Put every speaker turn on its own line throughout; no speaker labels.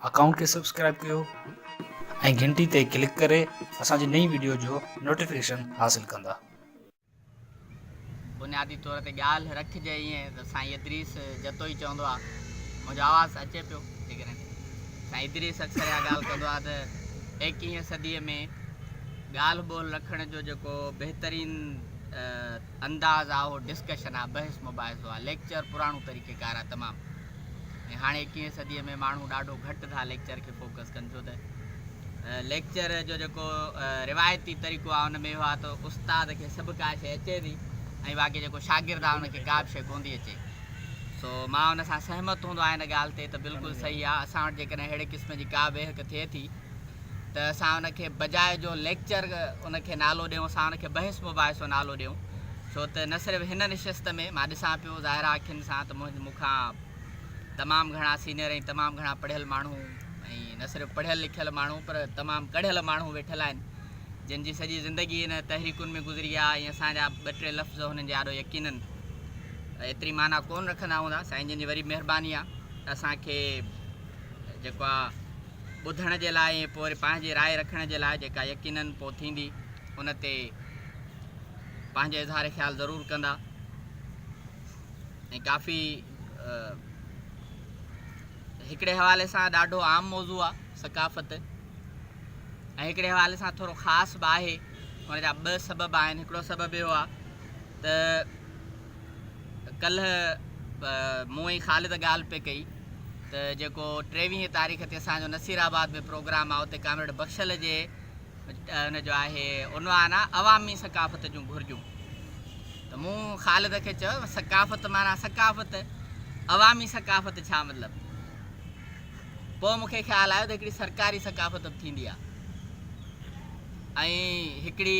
Account के subscribe कयो ऐं घंटी ते क्लिक करे असांजी नई वीडियो जो नोटिफिकेशन हासिल कंदा।
बुनियादी तौर ते ॻाल्हि रखिजे ईअं त साईं इदरीस जतो ई चवंदो आहे, मुंहिंजो आवाज़ु अचे पियो जेकॾहिं साईं इदरीस अक्सर इहा ॻाल्हि कंदो आहे त 21वीं सदीअ में ॻाल्हि ॿोल रखण जो जेको बहितरीनु अंदाज़ आहे उहो डिस्कशन आहे, बहस मुबाहिसो आहे। लेक्चर पुराणो तरीक़ेकार आहे तमामु, ऐं हाणे 21वीं सदीअ में माण्हू ॾाढो घटि था लेक्चर खे फोकस कनि, छो त लेक्चर जो जेको रिवायती तरीक़ो आहे उन में इहो आहे त उस्ताद खे सभु का शइ अचे थी ऐं बाक़ी जेको शागिर्द आहे उनखे का बि शइ कोन थी अचे। सो मां उन सां सहमत हूंदो आहियां इन ॻाल्हि ते त बिल्कुलु सही आहे। असां वटि जेकॾहिं अहिड़े क़िस्म जी का बेहक थिए थी त असां उनखे बजाए जो लेक्चर उनखे नालो ॾियूं, असां उनखे बहस मुबाहिसो नालो ॾियूं, छो त न सिर्फ़ु हिन निशस्त में मां ॾिसां पियो ज़ाहिरा अखियुनि सां त मूंखां तमामु घणा सीनियर ऐं तमामु घणा पढ़ियल माण्हू ऐं न सिर्फ़ु पढ़ियल लिखियल माण्हू पर तमामु कढ़ियल माण्हू वेठल आहिनि जिन जी सॼी ज़िंदगी इन तहरीकुनि में गुज़री आहे ऐं असांजा 2-3 लफ़्ज़ हुननि जा ॾाढो यकीननि एतिरी माना कोन रखंदा हूंदा। साईं जिन जी वरी महिरबानी आहे असांखे जेको आहे ॿुधण जे लाइ ऐं पोइ वरी पंहिंजी राय रखण जे लाइ जेका यकीननि पोइ थींदी उन ते पंहिंजो इज़हार ख़्यालु ज़रूरु कंदा। ऐं काफ़ी हिकिड़े हवाले सां ॾाढो आम मौज़ू आहे सकाफ़त, ऐं हिकिड़े हवाले सां थोरो ख़ासि बि आहे। हुन जा 2 सबब आहिनि। हिकिड़ो सबबु इहो आहे त कल्ह मूं ऐं ख़ालिद ॻाल्हि पे कई त जेको 23 तारीख़ ते असांजो नसीराबाद में प्रोग्राम आहे उते कामरेड बख़्शल जे हुन जो आहे उनवान आहे अवामी सकाफ़त जूं घुरिजूं। त मूं ख़ालिद खे चयो सकाफ़त माना सकाफ़त, अवामी सकाफ़त छा मतिलबु? पोइ मूंखे ख़्यालु आयो त हिकिड़ी सरकारी सकाफ़त बि थींदी आहे ऐं हिकिड़ी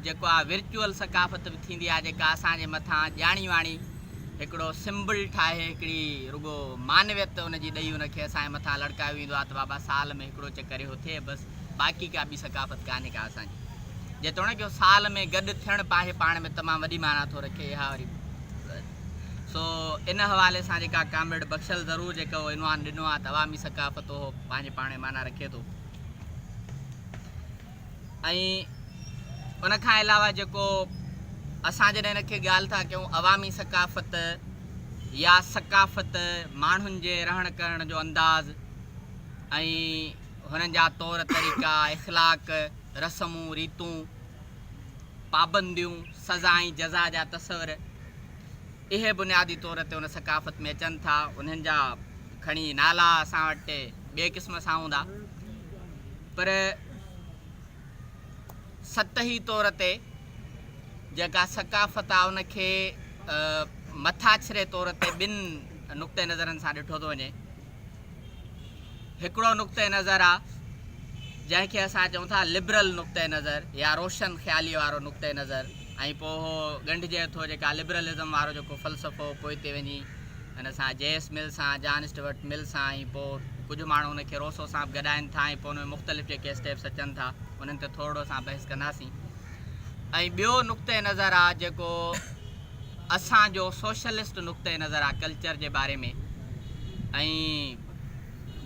जेको आहे विर्चुअल सकाफ़त बि थींदी आहे जेका असांजे मथां ॼाणी वाणी हिकिड़ो सिंबल ठाहे हिकिड़ी रुगो मानवियत उनजी ॾेई उनखे असांजे मथां लड़कायो वेंदो आहे त बाबा साल में हिकिड़ो चकर इहो थिए बसि, बाक़ी का ॿी सकाफ़त कान्हे का असांजी। जेतोणीकि साल में गॾु थियणु पंहिंजे पाण में तमामु वॾी माना थो रखे इहा वरी। सो इन हवाले सां जेका कामरेड बख़्शल ज़रूरु जेको इनवान ॾिनो आहे त अवामी सकाफ़त उहो पंहिंजे पाण में माना रखे थो। ऐं उनखां अलावा जेको असां जॾहिं हिनखे ॻाल्हि था कयूं अवामी सकाफ़त या सकाफ़त, माण्हुनि जे रहण करण जो अंदाज़ ऐं हुननि जा तौर तरीक़ा, इख़लाक़, रस्मूं रीतूं, पाबंदियूं, सज़ा ऐं जज़ा जा तस्वर, इहे बुनियादी तौर ते उन सकाफ़त में अचनि था। उन्हनि जा खणी नाला असां वटि ॿिए क़िस्म सां हूंदा, पर सतही तौर ते जेका सकाफ़त आहे उनखे मथाछिरे तौर ते 2 नुक़्ते नज़रनि सां ॾिठो थो वञे। हिकिड़ो नुक़्ते नज़र आहे जंहिंखे असां चऊं था लिबरल नुक़्ते नज़र या रोशन ख़्याली वारो नुक़्ते नज़र, ऐं पोइ उहो ॻंढिजे थो जेका लिबरलिज़म वारो जेको फ़लसफ़ो पोइ हिते वञी हिन सां जेस मिल सां, जॉन स्टुअर्ट मिल सां, ऐं पोइ कुझु माण्हू हुनखे रोसो सां बि गॾाइनि था ऐं पोइ हुन में मुख़्तलिफ़ जेके स्टेप्स अचनि था उन्हनि ते थोरो असां बहस कंदासीं। ऐं ॿियो नुक़्ते नज़र आहे जेको असांजो सोशलिस्ट नुक़्ते नज़र आहे कल्चर जे बारे में, ऐं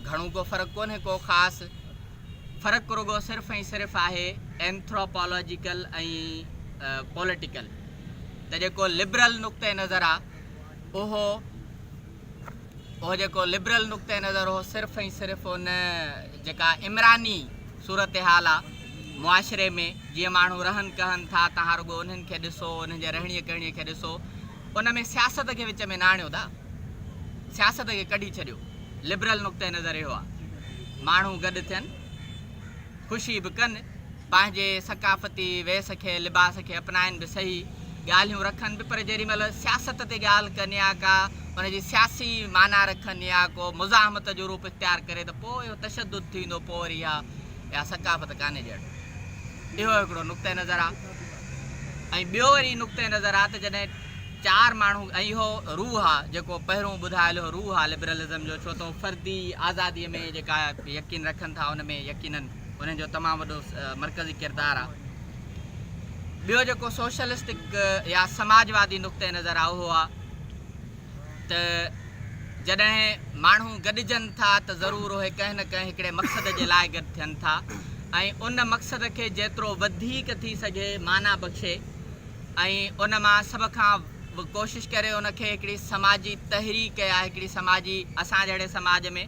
घणो को फ़र्क़ु कोन्हे, को ख़ासि फ़र्क़ु रुगो सिर्फ़ु ऐं सिर्फ़ु आहे एंथ्रोपोलॉजिकल ऐं पॉलिटिकल। त जेको लिबरल नुक़्ते नज़र आहे उहो जेको लिबरल नुक़्ते नज़र उहो सिर्फ़ु ऐं सिर्फ़ु उन जेका इमरानी सूरत हाल आहे मुआशिरे में, जीअं माण्हू रहनि कहनि था, तव्हां रुगो उन्हनि खे ॾिसो, उन्हनि जे रहणीअ करणीअ खे ॾिसो, उन में सियासत खे विच में न आणियो था, सियासत खे कढी छॾियो। लिबरल नुक़्ते नज़र इहो आहे माण्हू गॾु थियनि, ख़ुशी बि कनि, पंहिंजे सकाफ़ती वेस खे लिबास खे अपनाइनि बि सही, ॻाल्हियूं रखनि बि, पर जेॾी महिल सियासत ते ॻाल्हि कनि या का हुनजी सियासी माना रखनि या को मुज़ाहमत जो रूप इख़्तियार करे त पोइ इहो तशदुद थींदो, पोइ वरी इहा सकाफ़त कान्हे ॼण। इहो हिकिड़ो नुक़्ते नज़र आहे। ऐं ॿियो वरी नुक़्ते नज़र आहे त जॾहिं 4 माण्हू, ऐं इहो रूह आहे जेको पहिरियों ॿुधायल हो रूह आहे लिबरलिज़म जो, छो त फर्दी आज़ादीअ में जेका यकीन रखनि था उन में यकीननि उन्हनि जो तमामु वॾो मर्कज़ी किरदारु आहे। ॿियो जेको सोशलिस्टिक या समाजवादी नुक़्ते नज़र आहे उहो आहे त जॾहिं माण्हू गॾिजनि था त ज़रूरु उहे कंहिं न कंहिं हिकिड़े मक़सद जे लाइ गॾु थियनि था ऐं उन मक़सद खे जेतिरो वधीक थी सघे माना बख़्शे ऐं उन मां सभ खां कोशिशि करे उनखे हिकिड़ी समाजी तहरीक या हिकिड़ी समाजी असां जहिड़े समाज में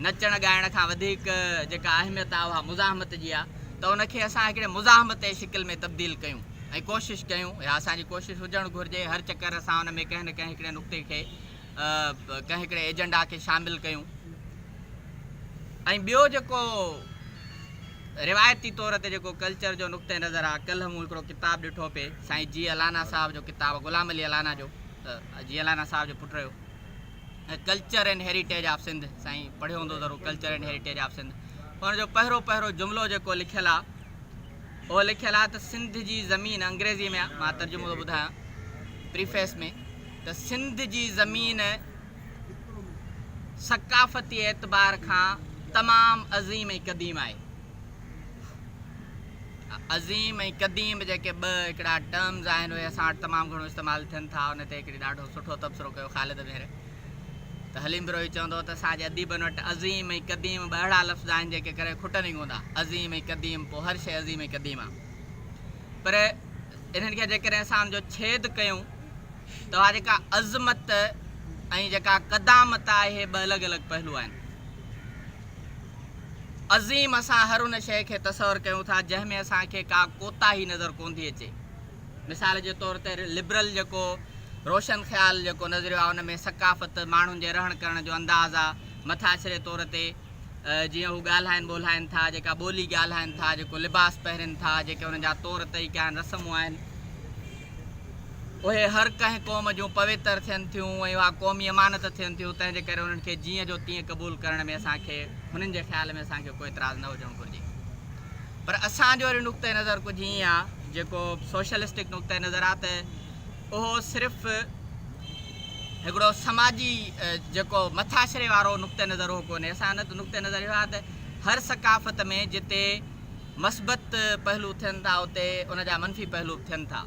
नचण ॻाइण खां वधीक जेका अहमियत आहे उहा मुज़ाहमत जी आहे त उनखे असां हिकिड़े मुज़ाहमत जे शिकिल में तब्दील कयूं ऐं कोशिशि कयूं या असांजी कोशिशि हुजणु घुरिजे हर चकर असां उन में कंहिं न कंहिं हिकिड़े नुक़्ते खे कंहिं हिकिड़े एजेंडा खे शामिलु कयूं। ऐं ॿियो जेको रिवायती तौर ते जेको कल्चर जो नुक़्ते नज़र आहे, कल्ह मूं हिकिड़ो किताबु ॾिठो पिए साईं जी अलाना साहिब जो किताबु, ग़ुलाम अली अलाना जो, जी अलाना साहिब जो पुट जो culture and heritage of Sindh, साईं पढ़ियो हूंदो ज़रूरु, culture and heritage of Sindh. हुनजो पहिरियों जुमिलो जेको लिखियलु आहे उहो लिखियलु आहे त सिंध जी ज़मीन, अंग्रेज़ी में आहे, मां तर्जुमो थो ॿुधायां प्रीफेस में, त सिंध जी ज़मीन सक़ाफ़ती एतबार खां तमामु अज़ीम ऐं क़दीम आहे। अज़ीम ऐं क़दीम जेके हिकिड़ा टर्म्स आहिनि उहे असां वटि तमामु घणो इस्तेमालु थियनि था। उन ते हिकिड़ी ॾाढो सुठो तबसरो कयो ख़ालिद मेहर, त हलीम रोही चवंदो त असांजे अदीबनि वटि अज़ीम ऐं क़दीम ॿ अहिड़ा लफ़्ज़ आहिनि जेके करे खुटनि ई हूंदा। अज़ीम ऐं क़दीम, पोइ हर शइ अज़ीम ऐं क़दीम आहे, पर इन्हनि खे जेकॾहिं असां हुनजो छेद कयूं त उहा जेका अज़मत ऐं जेका क़दामत आहे इहे ॿ अलॻि अलॻि पहलू आहिनि। अज़ीम असां हर उन शइ खे तसवर कयूं था जंहिंमें असांखे का कोताही नज़र कोन थी अचे। मिसाल जे तौर ते लिबरल जेको रोशन ख़्याल जेको नज़रियो आहे उन में सक़ाफ़त, माण्हुनि जे रहण करण जो अंदाज़ आहे, मथासिरे तौर ते जीअं हू ॻाल्हाइनि ॿोल्हाइनि था, जेका ॿोली ॻाल्हाइनि था, जेको लिबास पहिरनि था, जेके उन्हनि जा तौर तरीक़ा आहिनि, रस्मूं आहिनि, उहे हर कंहिं क़ौम जूं पवित्र थियनि थियूं ऐं उहा क़ौमी अमानत थियनि थियूं। तंहिंजे करे उन्हनि खे जीअं जो तीअं क़बूलु करण में असांखे, हुननि जे ख़्याल में असांखे कोई इतराज़ न हुजणु घुरिजे। पर असांजो वरी नुक़्ते नज़र कुझु हीअं आहे जेको सोशलिस्टिक नुक़्ते नज़र आहे, त उहो सिर्फ़ु हिकिड़ो समाजी जेको मथासिरे वारो नुक़्ते नज़र उहो कोन्हे। असां न त नुक़्ते नज़र इहो आहे त हर सक़ाफ़त में जिते मस्बत पहलू थियनि था उते उनजा मनफ़ी पहलू थियनि था।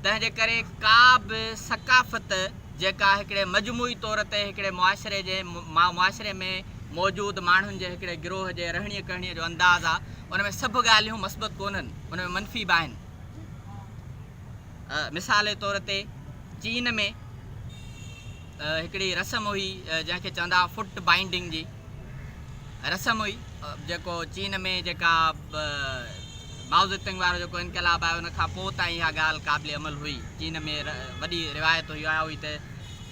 तंहिंजे करे का बि सक़ाफ़त जेका हिकिड़े मजमूई तौर ते हिकिड़े मुआशिरे में मौजूदु माण्हुनि जे हिकिड़े गिरोह जे रहणीअ करणीअ जो अंदाज़ आहे, उन में सभु ॻाल्हियूं मस्बत कोन्हनि, उन में मनफ़ी बि आहिनि। मिसाल जे तौर ते चीन में हिकिड़ी रस्म हुई जंहिंखे चवंदा हुआ फुट बाइंडिंग जी रस्म हुई, जेको चीन में जेका माओ ज़ेतुंग वारो जेको इनक़लाब आहे उन खां पोइ ताईं इहा ॻाल्हि क़ाबिल अमल हुई। चीन में वॾी रिवायत हुई त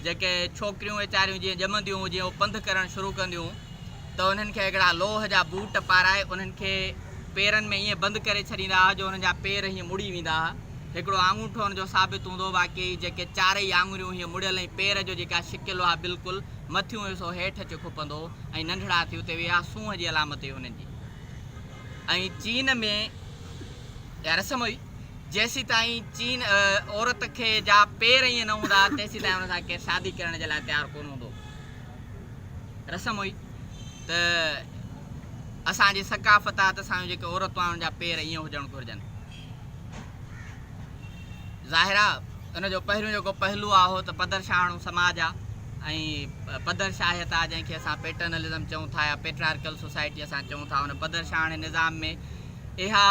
जेके छोकिरियूं वेचारियूं जीअं ॼमंदियूं हुयूं, जीअं उहे पंधु करणु शुरू कंदियूं त उन्हनि खे हिकिड़ा लोह जा बूट पाराए उन्हनि खे पेरनि में ईअं बंदि करे छॾींदा हुआ जो उन्हनि जा पेर हीअं मुड़ी वेंदा हुआ। हिकिड़ो आङूठो हुनजो साबित हूंदो, बाक़ी जेके चारई आङुरियूं हीअं मुड़ियल ऐं पेर जो जेका शिकिल आहे बिल्कुलु मथियूं हिसो हेठि अची खुपंदो ऐं नंढड़ा थी उते विया, सूंहं जी अलामत हुई हुननि जी। ऐं चीन में या रस्म हुई जेसीं ताईं चीन औरत खे जा पेर ईअं न हूंदा तेसीं ताईं हुन सां केरु शादी करण जे लाइ तयारु कोन हूंदो। रस्म हुई त असांजी सक़ाफ़त आहे त असांजूं जेके औरतूं आहिनि उनजा पेर ईअं हुजणु घुरिजनि। ज़ाहिर आहे उनजो पहिरियों जेको पहलू आहे उहो त पदरशाहणो समाज आहे ऐं पदरशाहियत आहे जंहिंखे असां पैटर्नलिज़म चऊं था या पेट्रार्कल सोसाइटी असां चऊं था। उन पदरशाहणे निज़ाम में इहा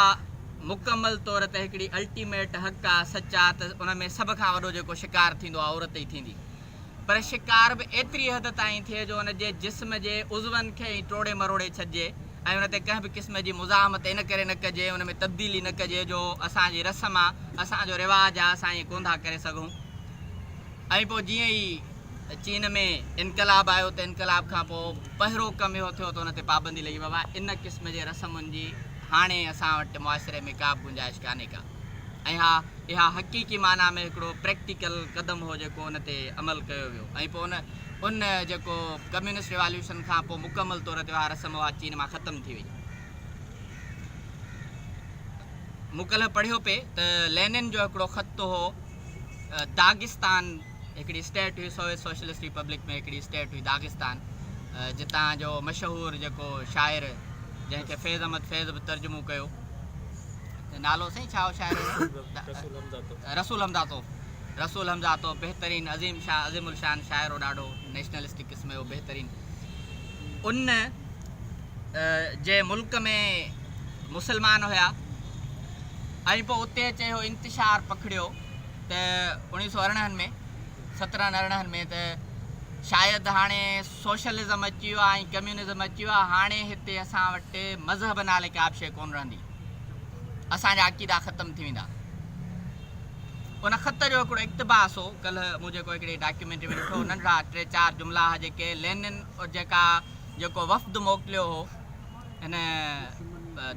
मुकमल तौर ते हिकिड़ी अल्टीमेट हक़ आहे, सच आहे त उन में सभ खां वॾो जेको शिकार थींदो आहे औरत ई थींदी। पर शिकार बि एतिरी हद ताईं थिए जो उन जे जिस्म जे उज़वनि खे ई टोड़े मरोड़े छॾिजे ऐं उन ते कंहिं बि क़िस्म जी मुज़ाहमत इन करे न कजे, उन में तब्दीली न कजे जो असांजी रस्म आहे, असांजो रिवाजु आहे, असां ईअं कोन था करे सघूं। ऐं पोइ जीअं ई चीन में इनक़लाब आयो त इनक़लाब खां पोइ पहिरियों कमु इहो थियो त उन ते पाबंदी लॻी, बाबा इन क़िस्म जे रस्मुनि जी हाणे असां वटि मुआशिरे में का बि गुंजाइश कान्हे का। ऐं हा इहा हक़ीक़ी माना में हिकिड़ो प्रैक्टिकल क़दम हो जेको उन ते अमल कयो वियो। ऐं पोइ उन जेको कम्यूनिस्ट रिवॉल्यूशन खां पोइ मुकमल तौर ते उहा रस्म उहा चीन मां ख़तमु थी वई। मूं कल्ह पढ़ियो पिए त लेनिन जो हिकिड़ो ख़त हो, दागिस्तान हिकिड़ी स्टेट हुई, सोशलिस्ट रिपब्लिक में हिकिड़ी स्टेट हुई दागिस्तान, जितां जो मशहूरु जेको शाइर जंहिंखे फैज़ अहमद फैज़ बि तर्जुमो कयो, नालो साईं छा हो शाइर? रसूल हमदातो। रसूल हमज़ा तो बहितरीन अज़ीमुल शान शाइर ॾाढो नेशनलिस्टिक क़िस्म जो बहितरीन उन जे मुल्क में मुसलमान हुया ऐं पोइ उते चयो इंतिशार पकड़ियो त 1998 में 17-19 में त शायदि हाणे सोशलिज़म अची वियो आहे ऐं कम्यूनिज़म अची वियो आहे हाणे हिते असां वटि मज़हब नाले का बि शइ कोन रहंदी असांजा अक़ीदा ख़तमु थी वेंदा उन ख़त जो हिकिड़ो इक़्तिबास हो कल्ह मूं जेको हिकिड़ी डॉक्यूमेंट्री में ॾिठो नंढड़ा 3-4 जुमिला जेके लेनिन जेको वफ़्द मोकिलियो हो हिन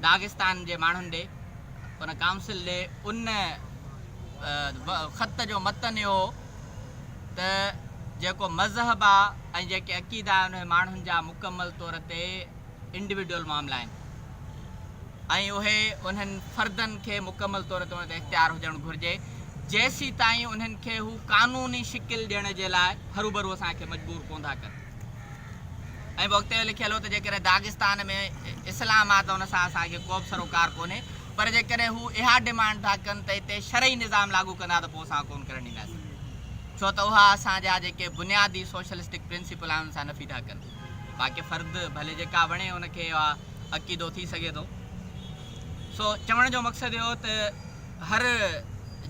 दागिस्तान जे माण्हुनि ॾे उन काउंसिल ॾे उन ख़त जो मतन इहो त जेको मज़हब आहे ऐं जेके अक़ीदा आहिनि उन माण्हुनि जा मुकमल तौर ते इंडिविजुअल मामला आहिनि ऐं उहे उन्हनि फ़र्दनि खे मुकमल तौर ते इख़्तियार हुजणु घुरिजे जेसीं ताईं उन्हनि खे हू क़ानूनी शिकिल ॾियण जे लाइ हरूभरू असांखे मजबूर कोन था कनि ऐं वक़्त जो लिखियलु हो त जेकॾहिं दागिस्तान में इस्लाम आहे त उन सां असांखे को बि सरोकार कोन्हे पर जेकॾहिं हू इहा डिमांड था कनि त हिते शरई निज़ाम लागू कंदा त पोइ असां कोन करणु ॾींदासीं छो त उहा असांजा जेके बुनियादी सोशलिस्टिक प्रिंसिपल आहिनि उन सां नफ़ी था कनि बाक़ी फ़र्द भले जेका वणे उनखे अक़ीदो थी सघे थो सो चवण जो मक़सदु इहो त हर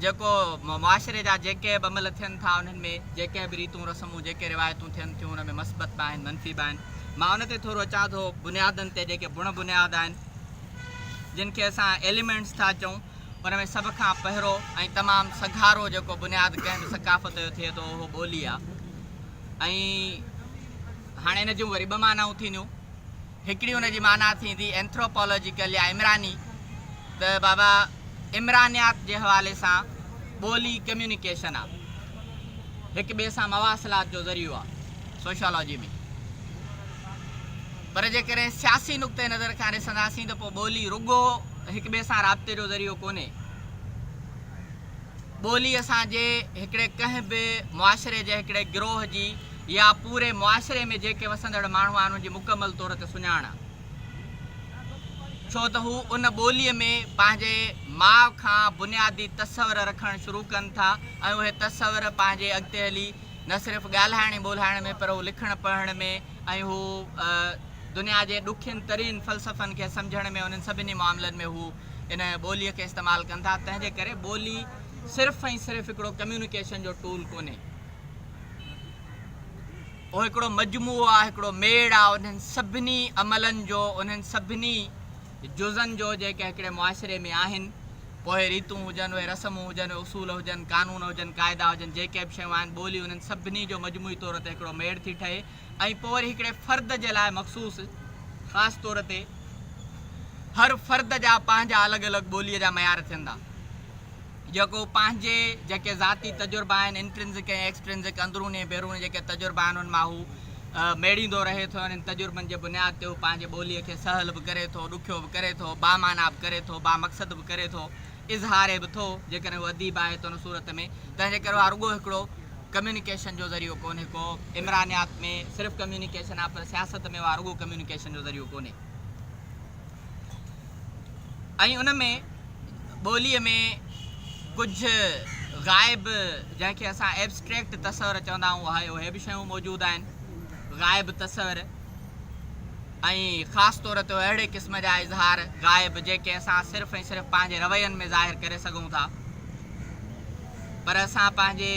जेको मुआशिरे जा जेके बि अमल थियनि था उन्हनि में जेके बि रीतूं रस्मूं जेके रिवायतूं थियनि थियूं उन में मस्बत बि आहिनि मनफ़ी बि आहिनि मां उन ते थोरो अचां थो बुनियादनि ते जेके बुण बुनियाद आहिनि जिन खे असां एलिमेंट्स था चऊं उन में सभ खां पहिरियों ऐं तमामु सघारो जेको बुनियादु कंहिं बि सकाफ़त जो थिए थो उहो ॿोली आहे ऐं हाणे हिन जूं वरी ॿ मानाऊं थींदियूं हिकिड़ी उन जी माना थींदी एंथ्रोपोलॉजिकल या इमरानी त बाबा इमरानियात जे हवाले सां ॿोली कम्यूनिकेशन आहे हिक ॿिए सां मवासिलात जो ज़रियो आहे सोशोलॉजी में पर जेकॾहिं सियासी नुक़्ते नज़र खां ॾिसंदासीं त पोइ ॿोली रुॻो हिक ॿिए सां राब्ते जो ज़रियो कोन्हे ॿोली असांजे हिकिड़े कंहिं बि मुआशिरे जे हिकिड़े गिरोह जी या पूरे मुआशिरे में जेके वसंदड़ माण्हू आहिनि उनजी मुकमल तौर ते सुञाण आहे छो त हू उन ॿोलीअ में पंहिंजे माउ खां बुनियादी तसवर रखणु शुरू कनि था ऐं उहे तसवर पंहिंजे अॻिते हली न सिर्फ़ु ॻाल्हाइण ॿोल्हाइण में पर हू लिखण पढ़ण में ऐं हू दुनिया जे ॾुखियनि तरीन फ़लसफ़नि खे सम्झण में उन्हनि सभिनी मामलनि में हू इन ॿोलीअ खे इस्तेमालु कनि था तंहिंजे करे ॿोली सिर्फ़ु ऐं सिर्फ़ु हिकिड़ो कम्यूनिकेशन जो टूल कोन्हे उहो हिकिड़ो मजमूओ आहे हिकिड़ो मेड़ आहे उन्हनि सभिनी अमलनि जो उन्हनि सभिनी जुज़नि जो जेके हिकिड़े मुआशिरे में आहिनि पोइ रीतूं हुजनि उहे रस्मूं हुजनि उसूल हुजनि कानून हुजनि क़ाइदा हुजनि जेके बि शयूं आहिनि ॿोली उन्हनि सभिनी जो मजमूई तौर ते हिकिड़ो मेड़ थी ठहे ऐं पोइ वरी हिकिड़े फ़र्द जे लाइ मख़सूस ख़ासि तौर ते हर फ़र्द जा पंहिंजा अलॻि अलॻि ॿोलीअ जा मयार थींदा जेको पंहिंजे जेके ज़ाती तजुर्बा आहिनि इंट्रिंसिक ऐं एक्सट्रिंसिक अंदरूनी बैरूनी जेके तजुर्बा आहिनि उन मां हू मेड़ींदो रहे थो इन्हनि तजुर्बनि जे बुनियाद ते हू पंहिंजे ॿोलीअ खे सहल बि करे थो ॾुखियो बि करे थो बामाना बि करे थो बामक़सद बि करे थो इज़हारे बि थो जेकॾहिं उहो अदीब आहे त उन सूरत में तंहिंजे करे उहा रुॻो हिकिड़ो कम्यूनिकेशन जो ज़रियो कोन्हे को इमरानियात में सिर्फ़ु कम्यूनिकेशन आहे पर सियासत में उहा रुॻो कम्यूनिकेशन जो ज़रियो कोन्हे ऐं उन में ॿोलीअ में कुझु ग़ाइब जंहिंखे असां एब्स्ट्रैक्ट तसवर चवंदा आहियूं उहे बि शयूं मौजूदु आहिनि ग़ाइब तसवर ऐं ख़ासि तौर ते अहिड़े क़िस्म जा इज़हार ग़ाइब जेके असां सिर्फ़ु ऐं सिर्फ़ु पंहिंजे रवैयनि में ज़ाहिर करे सघूं था पर असां पंहिंजे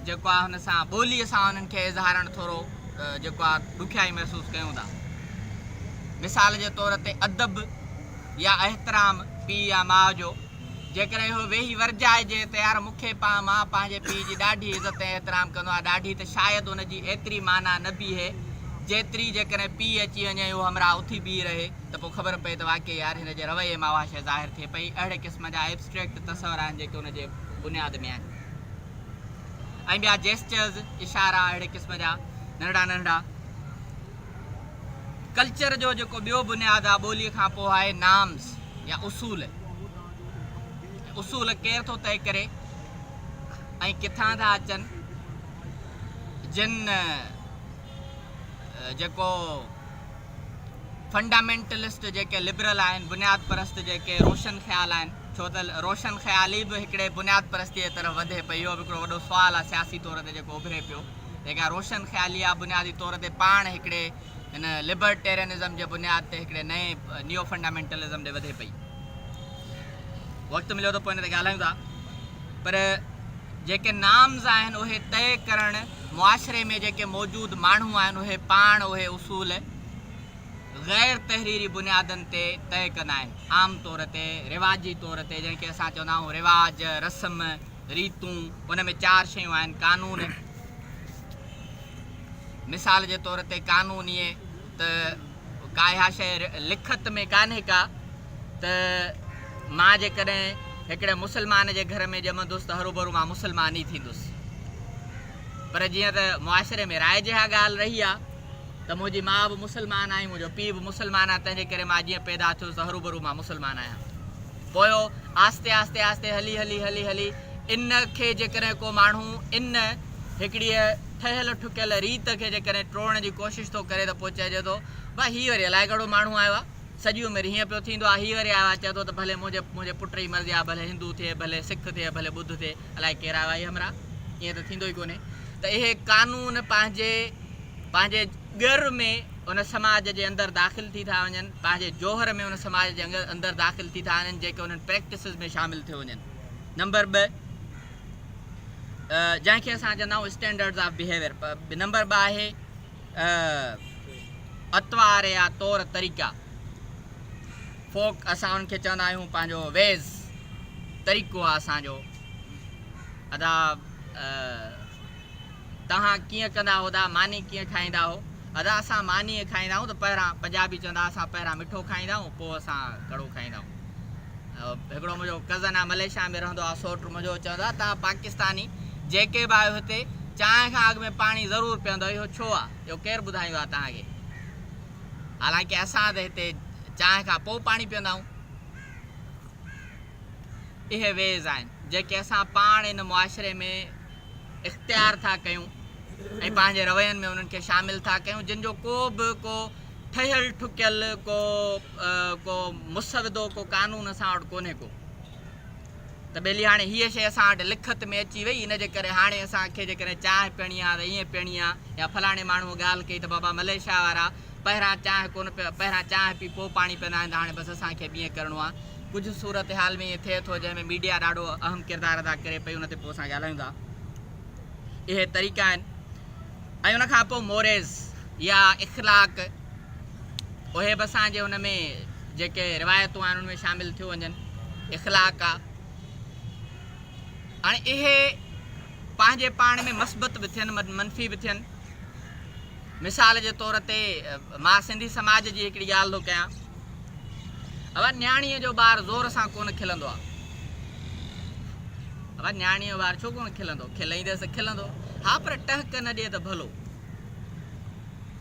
जेको आहे हुन सां ॿोलीअ सां हुननि खे इज़हारणु थोरो जेको आहे ॾुखियाई महसूसु कयूं था मिसाल जे तौर ते अदब या एहतराम पीउ या माउ जो जेकॾहिं इहो वेही वरजाइजे त यार मूंखे मां पंहिंजे पीउ जी ॾाढी इज़त ऐं एहतराम कंदो आहे ॾाढी त शायदि हुनजी एतिरी माना न बीहे जेतिरी जेकॾहिं पीउ अची वञे उहो हमरा उथी बीह रहे त पोइ ख़बर पए त वाक़ई यार हिन जे रवैये मां उहा शइ ज़ाहिर थिए पई अहिड़े क़िस्म जा एब्स्ट्रैक्ट तसवर आहिनि जेके हुनजे बुनियाद में आहिनि ऐं ॿिया जेस्चर्स इशारा अहिड़े क़िस्म जा नंढड़ा नंढड़ा कल्चर जो जेको ॿियो बुनियादु आहे ॿोलीअ खां पोइ आहे नाम्स या उसूल उसूल केरु थो तय करे ऐं किथां था अचनि जिन जेको फंडामेंटलिस्ट जेके लिबरल आहिनि बुनियाद परस्त जेके रोशन ख़्याल आहिनि छो त रोशन ख़्याली बि हिकिड़े बुनियाद परस्तीअ जी तरफ़ वधे पई। इहो बि हिकिड़ो वॾो सुवालु आहे सियासी तौर ते जेको उभिरे पियो। जेका रोशन ख़्याली आहे बुनियादी तौर ते पाण हिकिड़े हिन लिबर्टेरियनिज़म जे बुनियाद ते हिकिड़े नए नियो फंडामेंटलिज़म ॾे वधे पई। वक़्तु मिलियो त पोइ हिन ते ॻाल्हायूं था। पर जेके नाम्स आहिनि उहे तय करणु मुआशिरे में जेके मौजूदु माण्हू आहिनि उहे पाण उहे उसूल ग़ैर तहरीरी बुनियादनि ते तय कंदा आहिनि। आम तौर ते रिवाजी तौर ते जंहिंखे असां चवंदा आहियूं रिवाज, रस्म, रीतूं, उन में 4 शयूं आहिनि। कानून, मिसाल जे तौर ते कानून इहे त का इहा शइ लिखत में कान्हे का त मां जेकॾहिं हिकिड़े मुस्लमान जे घर में ॼमंदुसि त हरूभरू मां मुस्लमान ई थींदुसि। पर जीअं त मुआशिरे में राय जी ॻाल्हि रही आहे त मुंहिंजी माउ बि मुस्लमान आहे, मुंहिंजो पीउ बि मुस्लमान आहे, तंहिंजे करे मां जीअं पैदा थियुसि त हरूभरू मां मुस्लमान आहियां। पोइ आस्ते आस्ते आस्ते हली हली हली हली इन खे जेकॾहिं को माण्हू इन हिकिड़ी ठहियल ठुकियल रीत खे जेकॾहिं टोड़ण जी कोशिशि थो करे त पोइ चइजे थो भाई हीअ वरी अलाए कहिड़ो माण्हू आयो आहे, सॼी उमिरि हीअं पियो थींदो आहे, हीअ वरी आयो आहे, चए थो त भले मुंहिंजे पुट जी मर्ज़ी आहे, भले हिंदू थिए, भले सिख थिए, भले ॿुध थिए, अलाए केरु आयो आहे हमरा, ईअं त थींदो ई कोन्हे। त इहे कानून पंहिंजे ॻर में उन समाज जे अंदरि दाख़िल थी था वञनि, पंहिंजे जोहर में उन समाज जे अंदरि दाख़िल थी था वञनि जेके उन्हनि प्रैक्टिसिस में शामिलु थी वञनि। नंबर 2 जंहिंखे असां चवंदा आहियूं स्टैंडर्ड्स ऑफ बिहेवियर। नंबर 2 आहे अतवार या तौर तरीक़ा। फोक असां उनखे चवंदा आहियूं पंहिंजो वेज़ तरीक़ो आहे असांजो। अदा तव्हां कीअं कंदा हुआ, मानी कीअं खाईंदा हो? अदा असां मानी खाईंदा आहियूं त पहिरां पंजाबी चवंदा असां पहिरां मिठो खाईंदा आहियूं, पोइ असां कड़ो खाईंदा आहियूं। हिकिड़ो मुंहिंजो कज़न आहे मलेशिया में रहंदो आहे, सोट मुंहिंजो चवंदो आहे तव्हां पाकिस्तानी जेके बि आहियो हिते चांहि खां अॻु में पाणी ज़रूरु पीअंदो, इहो छो आहे? इहो केरु ॿुधाईंदो आहे तव्हांखे? हालांकि असां त हिते चांहि खां पोइ पाणी पीअंदा आहियूं। इहे वेज़ आहिनि जेके असां पाण इन मुआशिरे में इख़्तियार था कयूं ऐं पंहिंजे रवैयनि में उन्हनि खे शामिलु था कयूं, जिन जो को ठहियल ठुकियल को मुसविदो को कानून असां वटि कोन्हे को। त ॿेली हाणे हीअ शइ असां वटि लिखत में अची वई, इन जे करे हाणे असांखे जेकॾहिं चांहि पीअणी आहे त ईअं पीअणी आहे, या फलाणे माण्हू ॻाल्हि कई त बाबा मलेशिया वारा पहिरां चांहि कोन पहिरां चांहि पी पोइ पाणी पीअंदा आहिनि, त हाणे बसि असांखे बि ईअं करिणो आहे। कुझु सूरत हाल में ईअं थिए थो जंहिंमें मीडिया ॾाढो अहम किरदारु अदा करे पई, उन ते पोइ असां ॻाल्हायूं था। इहे तरीक़ा आहिनि। ऐं उनखां पोइ मोरेज़ या इख़लाक़, उहे बि असांजे हुन में जेके रिवायतूं आहिनि उनमें शामिलु थी वञनि। इख़लाक़ आहे। हाणे इहे पंहिंजे पाण में मस्बत बि थियनि, मनफ़ी बि थियनि। मिसाल जे तौर ते मां सिंधी समाज जी हिकिड़ी ॻाल्हि थो कयां। अब न्याणीअ जो ॿारु ज़ोर सां कोन खिलंदो आहे। अब न्याणीअ जो ॿारु छो कोन खिलंदो? खिलाईंदसि खिलंदो, हा, पर टहक न ॾिए त भलो।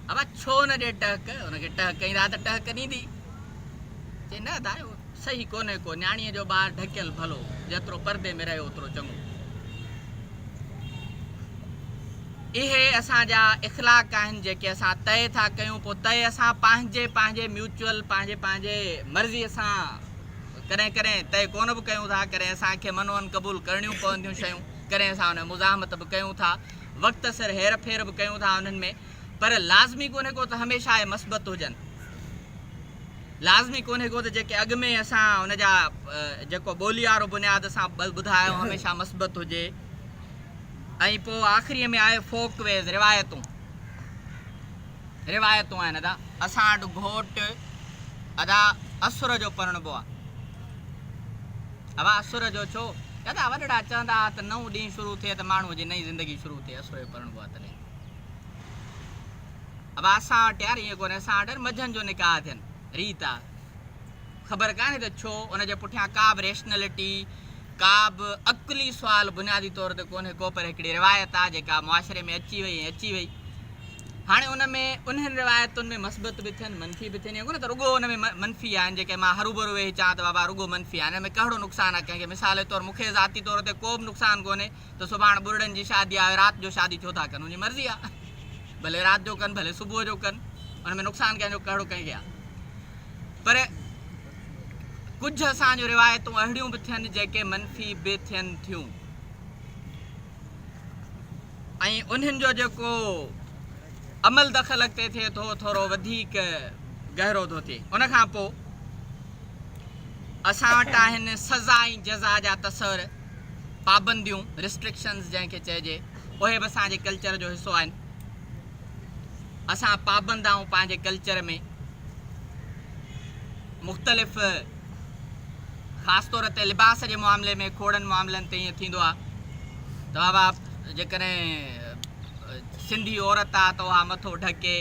अब छो न ॾिए टहक? हुनखे टहक ईंदा त टहक ॾींदी। चई न दायो सही कोन्हे को, न्याणीअ जो ॿारु ढकियल भलो, जेतिरो परदे में रहे ओतिरो चङो। इहे असांजा इख़लाक़ आहिनि जेके असां तय था कयूं। पोइ तय असां पंहिंजे म्यूचुअल पंहिंजे मर्ज़ीअ सां कॾहिं कॾहिं तय कोन बि कयूं था, कॾहिं असांखे मनोअन क़बूल करणियूं पवंदियूं शयूं, कॾहिं असां हुन मुज़ाहमत बि कयूं था, वक़्त सिर हेर फेर बि कयूं था उन्हनि में। पर लाज़मी कोन्हे को त हमेशह आहे मस्बत हुजनि। लाज़मी कोन्हे को त जेके अॻु में असां हुनजा जेको ॿोली वारो बुनियाद असां ॿुधायो हमेशह मस्बत हुजे। ऐं पोइ आख़िरीअ में आहे फोक वेज़, रिवायतूं आहिनि। अदा असां वटि घोटु अदा असुर जो परणबो आहे। अब असुर जो छो? दादा वॾड़ा चवंदा हुआ त 9 ॾींहुं शुरू थिए त माण्हूअ जी नई ज़िंदगी शुरू थिए, असुर जो परणबो आहे तॾहिं। अब असां वटि यार ईअं कोन्हे, असां वटि मंझंदि जो निकाह थियनि रीत आहे। ख़बर कान्हे त छो, उनजे पुठियां का बि रेशनलिटी, का बि अक़ली सुवाल बुनियादी तौर ते कोन्हे को, पर हिकिड़ी रिवायत आहे जेका मुआशिरे में अची वई। हाणे उन्हनि रिवायतुनि में मस्बत बि थियनि, मनफ़ी बि थियनि। कोन्हे त रुॻो उन में मनफ़ी आहिनि जेके मां हरूभरू वेही चवां त बाबा रुॻो मनफ़ी आहे, हिन में कहिड़ो नुक़सानु आहे कंहिंखे? मिसाल जे तौरु मूंखे ज़ाती तौर ते को बि नुक़सानु कोन्हे त सुभाणे ॿुरड़नि जी शादी आहे, राति जो शादी छो था कनि? मुंहिंजी मर्ज़ी आहे, भले राति जो कनि भले सुबुह जो कनि, हुन में नुक़सानु कंहिंजो कहिड़ो कंहिंखे आहे? पर कुछ असांजूं रिवायतूं अहिड़ियूं बि थियनि जेके मनफ़ी बि थियनि थियूं ऐं उन्हनि जो जेको अमल दख़ल अॻिते थिए थो थोरो वधीक गहरो थो थिए। उन खां पोइ असां वटि आहिनि सज़ा ऐं जज़ा जा तसवर, पाबंदियूं, रिस्ट्रिक्शन्स जंहिंखे चइजे, उहे बि असांजे कल्चर जो हिसो आहिनि। असां पाबंद आहियूं पंहिंजे कल्चर में मुख़्तलिफ़, ख़ासि तौर ते लिबास जे मामले में, खोड़नि मामलनि ते ईअं थींदो आहे त बाबा जेकॾहिं सिंधी औरत आहे त उहा मथो ढके,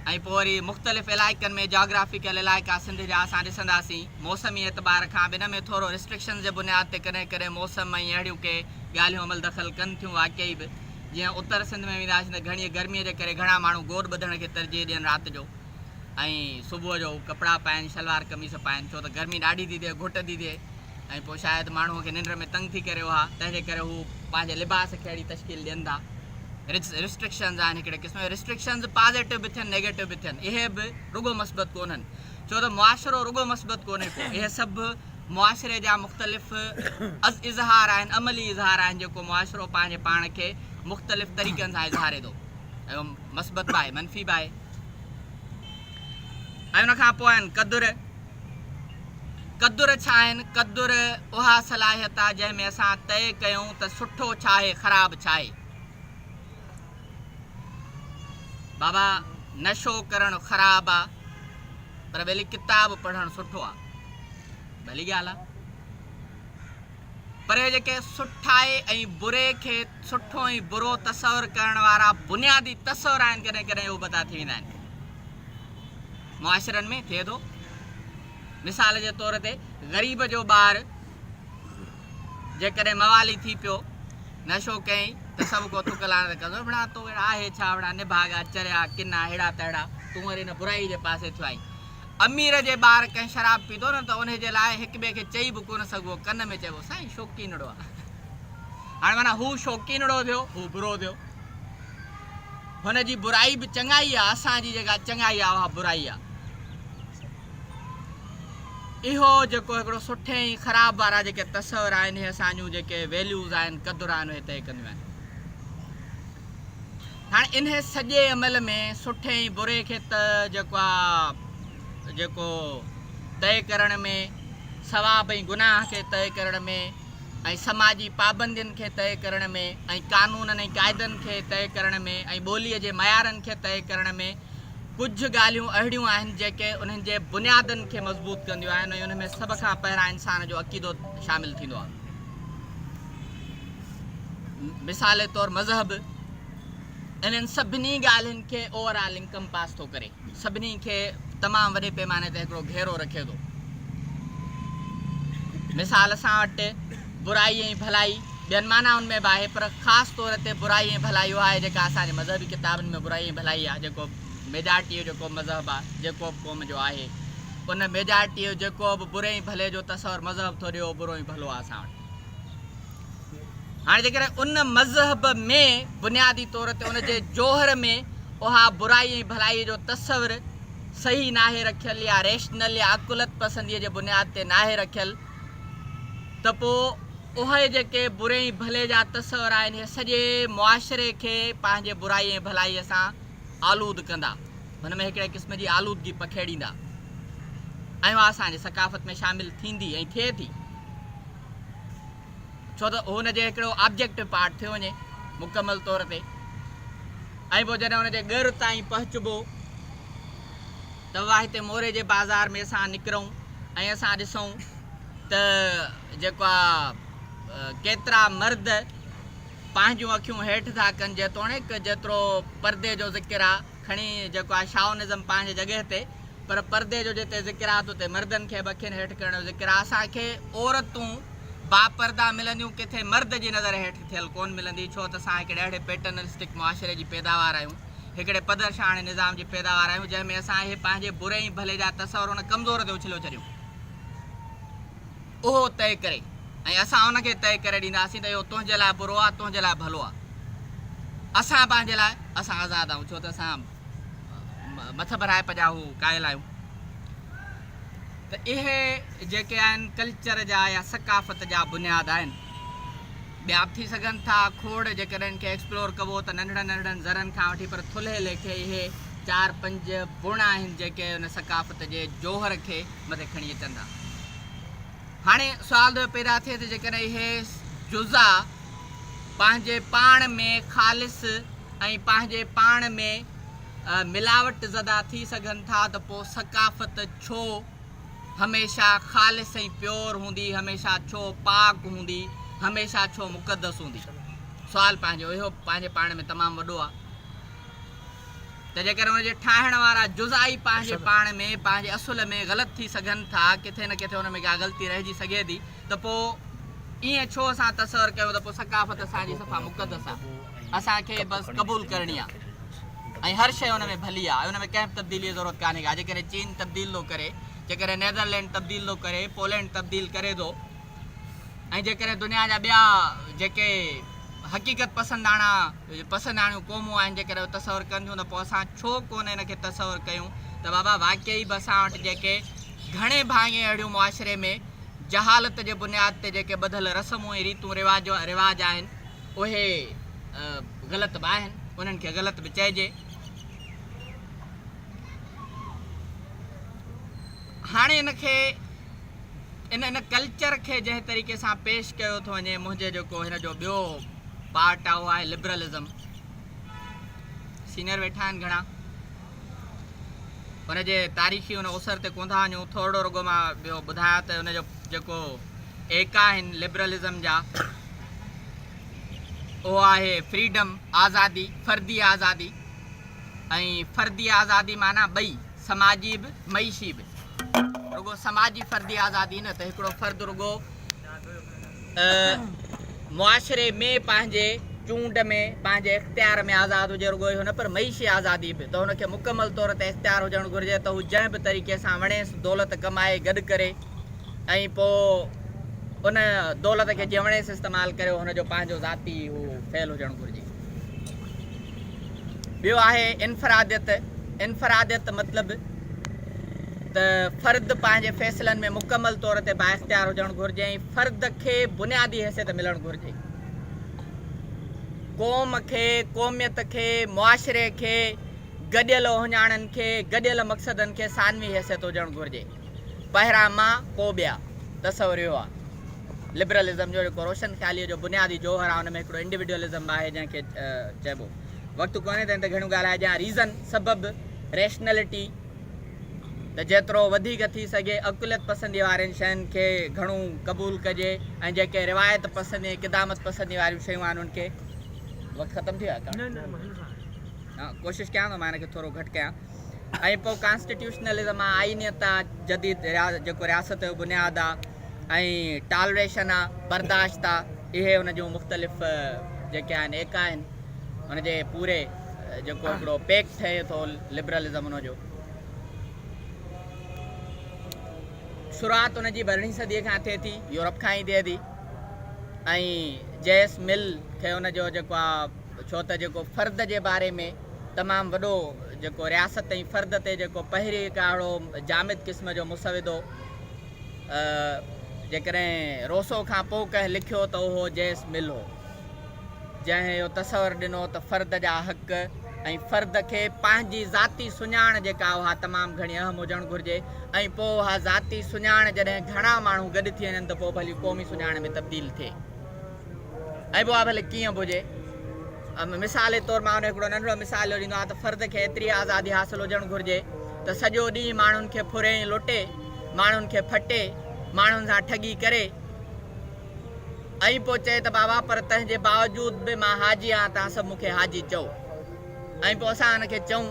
ऐं पोइ वरी मुख़्तलिफ़ इलाइक़नि में जोग्राफिकल इलाइक़ा सिंध जा असां ॾिसंदासीं मौसमी एतबार खां इन में थोरो रिस्ट्रिक्शन जे बुनियाद ते कॾहिं कॾहिं मौसम ऐं अहिड़ियूं के ॻाल्हियूं अमल दख़ल कनि थियूं। वाक़ई बि जीअं उत्तर सिंध में वेंदासीं त घणी गर्मीअ जे करे घणा माण्हू गोॾ ॿधण खे तरजीह ॾियनि राति जो, ऐं सुबुह जो कपिड़ा पाइनि, शलवार कमीज़ पाइनि, छो त गर्मी ॾाढी थी थिए, घुट थी थिए, ऐं पोइ शायदि माण्हूअ खे निंड में तंग थी करे उहा, तंहिंजे करे हू पंहिंजे लिबास खे अहिड़ी तश्कील ॾियनि था। रिस्ट्रिक्शन्स आहिनि हिकिड़े क़िस्म जा। रिस्ट्रिक्शन्स पॉज़िटिव बि थियनि, नेगेटिव बि थियनि, इहे बि रुगो मस्बत कोन्हनि, छो त मुआशिरो रुगो मस्बत कोन्हे को, इहे सभु मुआशिरे जा मुख़्तलिफ़ इज़हार आहिनि, अमली इज़हार आहिनि, जेको मुआशिरो पंहिंजे पाण खे मुख़्तलिफ़ तरीक़नि सां इज़हारे थो, ऐं मस्बत बि आहे, मनफ़ी बि आहे। ऐं उनखां पोइ आहिनि क़दुर। क़दुर छा आहिनि? क़दुर उहा सलाहियत आहे जंहिंमें असां तइ कयूं त सुठो छा आहे, ख़राबु छा आहे। बाबा नशो करणु ख़राबु आहे, पर भली किताब पढ़णु सुठो आहे, भली ॻाल्हि आहे। पर जेके सुठाई ऐं बुरे खे सुठो ऐं बुरो तसवर करण वारा बुनियादी तसवर आहिनि, कॾहिं कॾहिं उहे बता थी वेंदा आहिनि। मुआशिरनि में थिए थो, मिसाल जे तौर ते ग़रीब जो ॿारु जेकॾहिं मवाली थी पियो, नशो कयईं त सभु को थुक लाइण त कंदो, बड़ा तो आहे छा, बड़ा निभागा चरिया किना अहिड़ा तहिड़ा, तूं वरी हिन बुराई जे पासे थियो आहीं। अमीर जे ॿार कंहिं शराब पीतो न त उनजे लाइ हिक ॿिए खे चई बि कोन सघिबो, कन में चइबो साईं शौक़ीनड़ो आहे। हाणे माना हू शौक़ीनड़ो थियो, हू बुरो थियो, हुनजी बुराई बि चङाई आहे, असांजी जेका चङाई आहे उहा बुराई आहे। इहो जेको हिकिड़ो सुठे ऐं ख़राबु वारा जेके तसवर आहिनि, इहे असांजूं जेके वैल्यूज़ आहिनि, क़दुर आहिनि, उहे तइ कंदियूं आहिनि। हाणे इन सॼे अमल में सुठे ऐं बुरे खे त जेको तइ करण में, सवाब ऐं गुनाह खे तइ करण में, ऐं समाजी पाबंदियुनि खे तइ करण में, ऐं कानूननि ऐं क़ाइदनि खे तइ करण में, ऐं ॿोलीअ जे मयारनि खे तइ करण में कुझु ॻाल्हियूं अहिड़ियूं आहिनि जेके उन्हनि जे बुनियादनि खे मज़बूत कंदियूं आहिनि, ऐं उन में सभ खां पहिरां इंसान जो अक़ीदो शामिलु थींदो आहे। मिसाल तौरु मज़हब इन्हनि सभिनी ॻाल्हियुनि खे ओवरऑल इनकम्पास थो करे, सभिनी खे तमामु वॾे पैमाने ते हिकिड़ो घेरो रखे थो। मिसाल असां वटि बुराई ऐं भलाई ॿियनि मानाउनि में बि आहे, पर ख़ासि तौर ते बुराई ऐं भलाई उहा आहे जेका असांजे मज़हबी किताबनि में बुराई ऐं भलाई आहे, जेको मेजॉरिटी जो जेको मज़हब आहे, जेको बि क़ौम जो आहे, उन मेजॉरिटी जो जेको बि बुरे ऐं भले जो तसवर मज़हब थो ॾियो, बुरो ऐं भलो आहे असां वटि। हाणे जेकॾहिं उन मज़हब में बुनियादी तौर ते उनजे जोहर में उहा बुराई ऐं भलाई जो तसवर सही नाहे रखियलु, या रेशनल या अकुलत पसंदीअ जे बुनियाद ते नाहे रखियलु, त पोइ उहे जेके बुरे ऐं भले जा तसवर आहिनि, इहे सॼे मुआशिरे खे पंहिंजे बुराई ऐं भलाईअ सां आलूद कंदा, हुन में हिकिड़े क़िस्म जी आलूदगी पखेड़ींदा, ऐं उहा असांजे सकाफ़त में शामिलु थींदी ऐं थिए थी, छो त हुनजे हिकिड़ो ऑब्जेक्टिव पार्ट थियो वञे मुकमल तौर ते। ऐं पोइ जॾहिं हुनजे ॻर ताईं पहुचबो त उहा हिते मोरे जे बाज़ार में असां निकिरूं ऐं असां ॾिसूं त जेको आहे केतिरा मर्द पंहिंजूं अखियूं हेठि था कनि, जेतिरो परदे जो ज़िक्र आहे, खणी जेको आहे शाओनिज़म पंहिंजे जॻह ते, पर परदे जो जिते ज़िक्र आहे त उते मर्दनि खे बि अखियुनि हेठि करण जो ज़िक्र आहे। असांखे औरतूं बापर्दा मिलंदियूं, किथे मर्द जी नज़र हेठि थियल कोन मिलंदी, छो त असां हिकिड़े अहिड़े पैटर्नलिस्टिक मुआशिरे जी पैदावार आहियूं, हिकिड़े पदरशाणे निज़ाम जी पैदावार आहियूं, जंहिंमें असां इहे पंहिंजे बुरे ऐं भले जा तसवर हुन कमज़ोर ते उछलियो छॾियूं, उहो तइ करे, ऐं असां हुनखे तइ करे ॾींदासीं त इहो तुंहिंजे लाइ बुरो आहे, तुंहिंजे लाइ भलो आहे। असां पंहिंजे लाइ असां आज़ादु आहियूं, छो त असां मथ भराए पजा हू क़ाइल आहियूं। त इहे जेके आहिनि कल्चर जा या सकाफ़त जा बुनियाद आहिनि। ॿिया बि थी सघनि था खोड़ जेकॾहिं इनखे एक्सप्लोर कबो त नंढड़नि नंढड़नि ज़रनि खां वठी पर थुल्हे लेखे इहे 4-5 गुण आहिनि जेके उन सकाफ़त जे जोहर खे मथे खणी अचनि था। हाणे सुवाल पैदा थिए त जेकॾहिं इहे जुज़ा पंहिंजे पाण में ख़ालिस ऐं पंहिंजे पाण में मिलावट ज़दा थी सघनि था त पोइ सकाफ़त छो हमेशह ख़ालिस ऐं प्योर हूंदी, हमेशह छो पाक हूंदी, हमेशह छो मुक़दस हूंदी? सुवाल पंहिंजो इहो पंहिंजे पाण में तमामु वॾो आहे त जेकर उनजे ठाहिण वारा जुज़ा ई पंहिंजे पाण में पंहिंजे असुल में ग़लति थी सघनि था, किथे न किथे हुन में का ग़लती रहिजी सघे थी, त पोइ ईअं छो असां तसवर कयूं त पोइ सकाफ़त असांजी सफ़ा मुक़दस आहे, असांखे बसि क़बूल करणी आहे ऐं हर शइ हुन में भली आहे, हुन में कंहिं बि तब्दीलीअ जी ज़रूरत कान्हे का। जेकॾहिं चीन तब्दील थो करे, जेकॾहिं नैदरलैंड तब्दील थो करे, पोलैंड तब्दील करे थो, ऐं जेकॾहिं दुनिया जा ॿिया जेके हक़ीक़त पसंदाणियूं क़ौमूं आहिनि जेकॾहिं तसवर कनि थियूं त पोइ असां छो कोन हिनखे तसवर कयूं त बाबा वाक़ई बि असां वटि जेके घणे भाङे अहिड़ियूं मुआशिरे में जहालत जे बुनियाद ते जेके ॿधल रस्मूं ऐं रीतूं रिवाज आहिनि उहे ग़लति बि आहिनि, उन्हनि खे ग़लति बि चइजे। हाणे इनखे इन कल्चर खे जंहिं तरीक़े सां पेश कयो थो वञे, मुंहिंजे जेको हिन जो ॿियो पार्ट आहे उहो आहे लिबरलिज़म। सीनियर वेठा आहिनि घणा, हुनजे तारीख़ी हुन उसर ते कोन था वञूं, थोरो रुगो मां ॿियो ॿुधायां त हुनजो जेको एका आहिनि लिबरलिज़म जा उहो आहे फ्रीडम, आज़ादी, फ़र्दी आज़ादी। ऐं फ़र्दी आज़ादी माना ॿई, समाजी बि मईशी बि। रुगो समाजी फ़र्दी आज़ादी न त हिकिड़ो फ़र्द रुगो मुआशिरे में पंहिंजे चूंड में पंहिंजे इख़्तियार में आज़ादु हुजे, रुगो इहो न पर मईशी आज़ादी बि, त हुनखे मुकमल तौर ते इख़्तियार हुजणु घुरिजे त हू जंहिं बि तरीक़े सां वणेसि दौलत कमाए गॾु करे ऐं पोइ उन दौलत खे जीअं वणेसि इस्तेमालु करे, हुनजो पंहिंजो ज़ाती हू फ़ैल हुजणु घुरिजे। ॿियो आहे इनफरादियत मतिलबु त फ़र्द पंहिंजे फ़ैसिलनि में मुकमल तौर ते बाइख़्तियार हुजणु घुरिजे ऐं फ़र्द खे बुनियादी हैसियत मिलणु घुरिजे। क़ौम खे, क़ौमियत खे, मुआशिरे खे, गॾियल हुञाणनि खे, गॾियल मक़सदनि खे सानवी हैसियत हुजणु घुरिजे। पहिरां मां पोइ ॿिया तसवर इहो आहे। लिबरलिज़म जो जेको रोशन ख़्यालीअ जो बुनियादी जोहर आहे, हुन में हिकिड़ो इंडिविजुअलिज़म आहे जंहिंखे चइबो। वक़्तु कोन्हे त हिन ते घणियूं ॻाल्हाइजां। रीज़न, सबबु, रैशनैलिटी, त जेतिरो वधीक थी सघे अकुलियत पसंदी वारनि शयुनि खे घणो क़बूल कजे ऐं जेके रिवायत पसंदी ऐं क़िदामत पसंदी वारियूं शयूं आहिनि उनखे। वक़्तु ख़तमु थी वियो आहे? हा, कोशिशि कयां थो मां हिनखे थोरो घटि कयां। ऐं पोइ कॉन्स्टिट्यूशनलिज़म आहे, आइनियत आहे, जदीद जेको रियासत जो बुनियादु आहे, ऐं टॉलरेशन आहे, बर्दाश्त आहे। इहे हुन जूं मुख़्तलिफ़ जेके आहिनि एका आहिनि, हुनजे पूरे जेको हिकिड़ो पैक ठहे थो लिबरलिज़म हुनजो। शुरूआति हुनजी 12वीं सदीअ खां थिए थी, यूरोप खां ई थिए थी। ऐं जेस मिल खे हुनजो जेको आहे, छो त जेको फ़र्द जे बारे में तमामु वॾो जेको रियासत ऐं फ़र्द ते जेको पहिरीं हिकिड़ो जामिद क़िस्म जो मुसविदो जेकॾहिं रोसो खां पोइ कंहिं लिखियो त उहो जेस मिल हो, जंहिं इहो तसवर ॾिनो त फ़र्द जा हक़ ऐं फ़र्द खे पंहिंजी ज़ाती सुञाण जेका उहा तमामु घणी अहम हुजणु घुरिजे। ऐं पोइ उहा ज़ाती सुञाण जॾहिं घणा माण्हू गॾु थी वञनि त पोइ भली क़ौमी सुञाण में तब्दील थिए। ऐं पोइ भले कीअं बि हुजे। मिसाल जे तौरु मां हुन हिकिड़ो नंढिड़ो मिसाल ॾींदो आहे त फ़र्द खे एतिरी आज़ादी हासिलु हुजणु घुरिजे त सॼो ॾींहुं माण्हुनि खे फुरे ऐं लुटे, माण्हुनि खे फटे, माण्हुनि सां ठगी करे, ऐं पोइ चए त बाबा पर तंहिंजे बावजूद बि मां हाजी आहियां, तव्हां सभु मूंखे हाजी चओ। ऐं पोइ असां हिनखे चऊं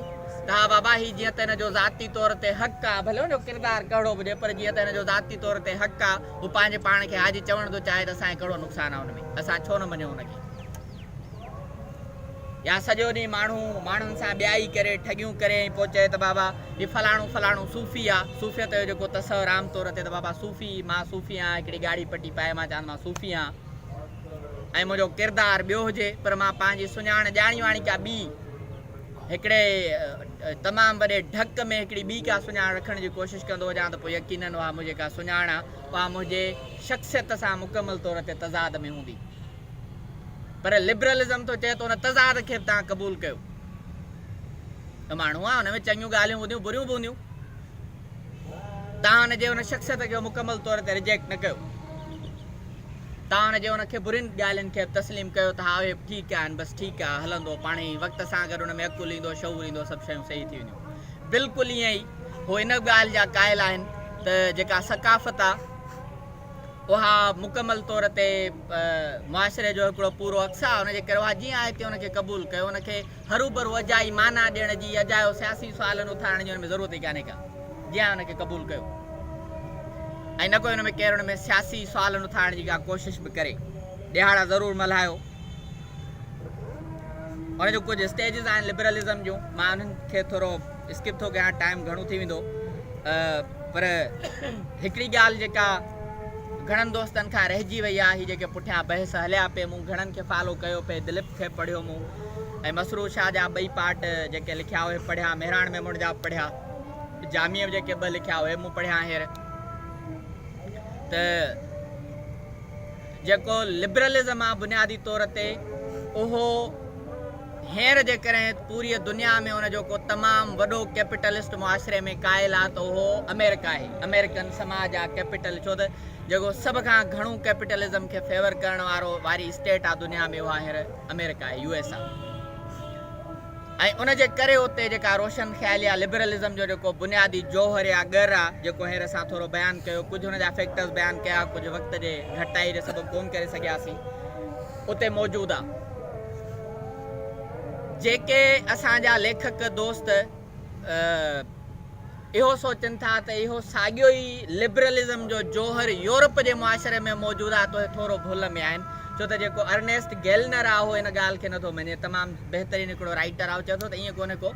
त हा बाबा हीउ जीअं त हिन जो ज़ाती तौर ते हक़ु आहे, भले हुनजो किरदारु कहिड़ो बि हुजे, पर जीअं त हिन जो ज़ाती तौर ते हक़ु आहे, हू पंहिंजे पाण खे हाजी चवण थो चाहे त असांखे कहिड़ो नुक़सानु आहे हुन में, असां छो न मञूं हुनखे। या सॼो ॾींहुं माण्हुनि सां ॿियाई करे, ठगियूं करे, ऐं पोइ चए त बाबा हीउ फलाणो सूफ़ी आहे। सूफ़ियत जो जेको तसवर आम तौर ते त बाबा सूफ़ी, मां सूफ़ी आहियां, हिकिड़ी ॻाढ़ी पटी पाए मां चवां मां सूफ़ी आहियां, ऐं मुंहिंजो किरदारु ॿियो हुजे, पर मां पंहिंजी सुञाण ॼाणी वाणी का ॿी हिकिड़े तमामु वॾे ढक में हिकिड़ी ॿी का सुञाण रखण जी कोशिशि कंदो हुजां त पोइ यकीनन उहा मुंहिंजी का सुञाण आहे उहा मुंहिंजे शख़्सियत सां मुकमल तौर ते तज़ाद में हूंदी। पर लिबरलिज़म थो चए थो उन तज़ाद खे बि तव्हां क़बूल कयो। त माण्हू आहे हुन में चङियूं ॻाल्हियूं हूंदियूं बुरियूं बि हूंदियूं, तव्हां हुनजे हुन शख़्सियत खे मुकमल तौर ते रिजेक्ट न कयो, तव्हां हुनजे हुनखे बुरियुनि ॻाल्हियुनि खे तस्लीम कयो त हा उहे ठीकु आहिनि, बसि ठीकु आहे, हलंदो पाण ई वक़्त सां गॾु हुन में अकुलु ईंदो, शऊर ईंदो, सभु शयूं सही थी वेंदियूं। बिल्कुलु ईअं ई उहो इन ॻाल्हि जा क़ाइल आहिनि त जेका सकाफ़त आहे उहा मुकमल तौर ते मुआशिरे जो हिकिड़ो पूरो अक्स आहे, हुनजे करे उहा जीअं आहे तीअं हुनखे क़बूल कयो, हुनखे हरूभरू अजाई माना ॾियण जी, अजायो सियासी सुवालनि उथारण जी हुन में ज़रूरत ई कान्हे का, जीअं हुनखे क़बूल कयो। ऐं न कोई हुन में केरु हुन में सियासी सुवालनि उथारण जी का कोशिशि बि करे, ॾिहाड़ा ज़रूरु मल्हायो। हुनजो कुझु स्टेजिस आहिनि लिबरलिज़म जूं, मां उन्हनि खे थोरो स्किप थो कयां, टाइम घणो थी वेंदो। पर हिकिड़ी ॻाल्हि जेका घणनि दोस्तनि खां रहिजी वई आहे, हीअ जेके पुठियां बहस हलिया पिए, मूं घणनि खे फॉलो कयो पिए, दिलीप खे पढ़ियो मूं, ऐं मसरूर शाह जा ॿई पार्ट जेके लिखिया उहे पढ़िया, मेहरान मेमून जा पढ़िया, जामिया जेके ॿ लिखिया उहे मूं पढ़िया हींअर। त जेको लिबरलिज़म आहे बुनियादी तौर ते उहो हींअर जे करे पूरी दुनिया में हुनजो को तमामु वॾो कैपिटलिस्ट मुआशिरे में क़ाइल आहे त उहो अमेरिका आहे, अमेरिकन समाज आहे, कैपिटल, छो त जेको सभ खां घणो कैपिटलिज़म खे फेवर करण वारी स्टेट आहे दुनिया में उहा हींअर अमेरिका आहे, US आहे। ऐं उनजे करे उते जेका रोशन ख़्याली आहे लिबरलिज़म जो जेको बुनियादी जौहर या ॻर आहे, जेको हींअर असां थोरो बयानु कयो, कुझु हुनजा फैक्टर्स बयानु कया, कुझु वक़्त जे घटाई जे सबबु कोन करे सघियासीं, उते मौजूदु आहे। जेके असांजा लेखक दोस्त इहो सोचनि था त इहो साॻियो ई लिबरलिज़म जो जौहर यूरोप जे मुआशिरे में मौजूदु आहे, त थोरो भुल में आहिनि, छो त जेको अर्नेस्ट गेलनर आहे उहो इन ॻाल्हि खे नथो मञे, तमामु बहितरीनु हिकिड़ो राइटर आहे, चए थो त ईअं कोन्हे को,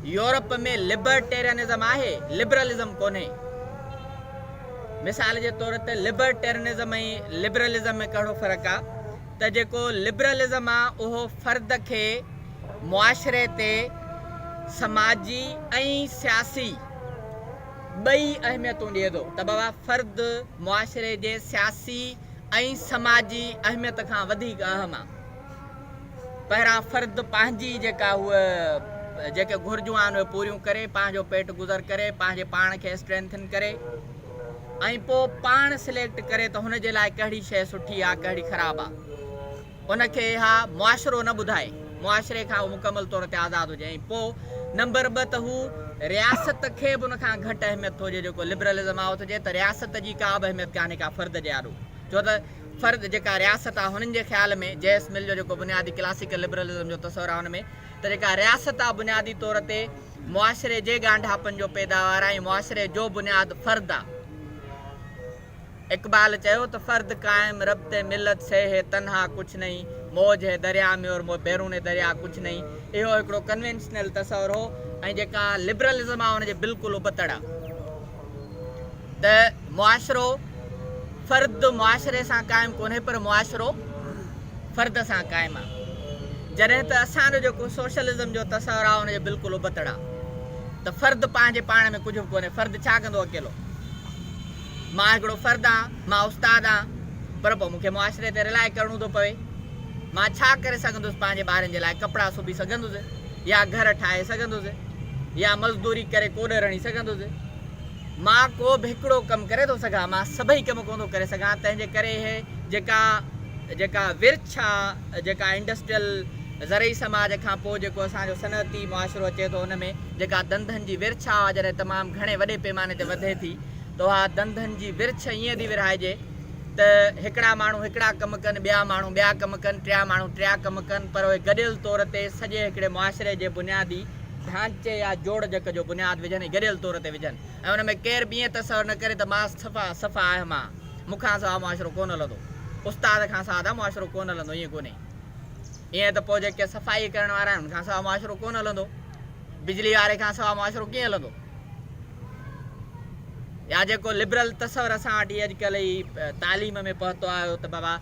यूरोप में लिबर्टेरियनिज़म आहे, लिबरलिज़म कोन्हे। मिसाल जे तौर ते लिबर्टेरियनिज़म ऐं लिबरलिज़म में कहिड़ो फ़र्क़ु आहे त जेको लिबरलिज़म आहे उहो फ़र्द खे मुआशिरे ते समाजी ऐं सियासी ॿई अहमियतूं ॾिए थो, त बाबा फ़र्द मुआशिरे जे सियासी ऐं समाजी अहमियत खां वधीक अहम आहे। पहिरां फ़र्द पंहिंजी जेका उहे जेके घुरिजूं आहिनि उहे पूरियूं करे, पंहिंजो पेट गुज़र करे, पंहिंजे पाण खे स्ट्रेंथन करे, ऐं पोइ पाण सिलेक्ट करे त हुनजे लाइ कहिड़ी शइ सुठी आहे, कहिड़ी ख़राबु आहे, उनखे हा मुआशिरो न ॿुधाए, मुआशिरे खां मुकमल तौर ते आज़ादु हुजे। ऐं पोइ नंबर 2 त हू रियासत खे बि उनखां घटि अहमियत थो हुजे, जेको लिबरलिज़म आहे उहो चए त रियासत जी का बि अहमियत कान्हे का फ़र्द जे आॾो, छो त फ़र्द जेका रियासत आहे हुननि जे ख़्याल में, जेस मिल जो जेको बुनियादी क्लासिकल लिबरलिज़म जो तसवर आहे हुन में, त जेका रियासत आहे बुनियादी तौर ते मुआशिरे जे ॻांढापन जो पैदावार आहे, ऐं मुआशिरे जो बुनियादु फ़र्द आहे। इक़बाल चयो त फ़र्द क़ाइम रब्ते मिलत से है तन्हा कुछ नहीं, मौज है दरिया में और बैरून दरिया कुछ नहीं, इहो हिकिड़ो कन्वेंशनल तसवर हो। ऐं जेका लिबरलिज़म आहे हुनजे बिल्कुलु उबतड़ आहे त मुआशिरो फ़र्द मुआशिरे सां क़ाइमु कोन्हे, पर मुआशिरो फ़र्द सां क़ाइमु आहे। जॾहिं त असांजो जेको सोशलिज़म जो तसवर आहे हुनजे बिल्कुलु उबतड़ आहे, त फ़र्द पंहिंजे पाण में कुझु बि कोन्हे, फ़र्द छा कंदो अकेलो, मां हिकिड़ो फ़र्द आहियां, मां उस्तादु आहियां, पर पोइ मूंखे मुआशिरे ते रिलाए करिणो थो पवे, मां छा करे सघंदुसि पंहिंजे ॿारनि जे लाइ, कपिड़ा सिबी सघंदुसि, या घर ठाहे सघंदुसि, या मज़दूरी करे कोॾ हणी सघंदुसि, मां को बि हिकिड़ो कमु करे थो सघां, मां सभई कम कोन थो करे सघां। तंहिंजे करे इहे जेका विर्छ आहे, जेका इंडस्ट्रियल ज़रई समाज खां पोइ जेको असांजो सनअती मुआशिरो अचे थो, हुन में जेका धंधनि जी विर्छ आहे जॾहिं तमामु घणे वॾे पैमाने ते वधे थी, त उहा धंधनि जी विर्छ ईअं थी विरहाइजे त हिकिड़ा माण्हू हिकिड़ा कमु कनि, ॿिया माण्हू ॿिया कमु कनि, टिया माण्हू टिया कमु कनि, पर उहे गॾियल तौर ते सॼे हिकिड़े मुआशिरे जे बुनियादी ढांचे या जोड़जक जो बुनियादु विझनि, गॾियल तौर ते विझनि, ऐं हुन में केर बि ईअं तसवर न करे त मां सफ़ा आहियां, मां मूंखां सवाइ मुआशिरो कोन हलंदो, उस्ताद खां सवाइ मुआशिरो कोन हलंदो, ईअं कोन्हे। ईअं त पोइ जेके सफ़ाई करण वारा आहिनि उनखां सवाइ मुआशिरो कोन हलंदो, बिजली वारे खां सवाइ मुआशिरो कीअं हलंदो। या जेको लिबरल तसवर असां वटि अॼुकल्ह ई तालीम में पहुतो आयो त बाबा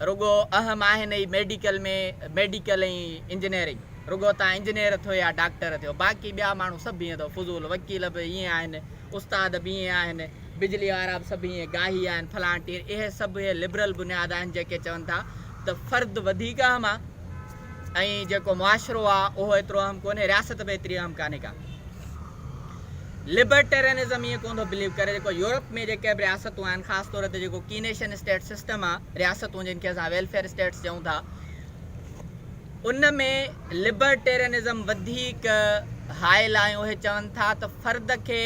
रुगो अहम आहिनि ई मेडिकल ऐं इंजीनियरिंग, रुगो तव्हां इंजीनियर थियो या डॉक्टर थियो, बाक़ी ॿिया माण्हू सभु ईअं अथव, फुज़ूल वकील बि ईअं आहिनि, उस्ताद बि ईअं आहिनि, बिजली वारा बि सभु ईअं गाही आहिनि, फलाण टीर, इहे सभु इहे लिबरल बुनियाद आहिनि जेके चवनि था त फ़र्द वधीक अहम आहे ऐं जेको मुआशिरो आहे उहो एतिरो अहम कोन्हे, रियासत बि एतिरी अहम कान्हे का। लिबर्टेरियनिज़म ईअं कोन थो बिलीव करे। जेको यूरोप में जेके बि रियासतूं आहिनि, ख़ासि तौर ते जेको की नेशन स्टेट सिस्टम आहे, रियासतूं जिन खे असां वेलफेयर स्टेट्स चऊं था, उन में लिबर्टेरियनिज़म वधीक हायल आहे। उहे चवनि था त फ़र्द खे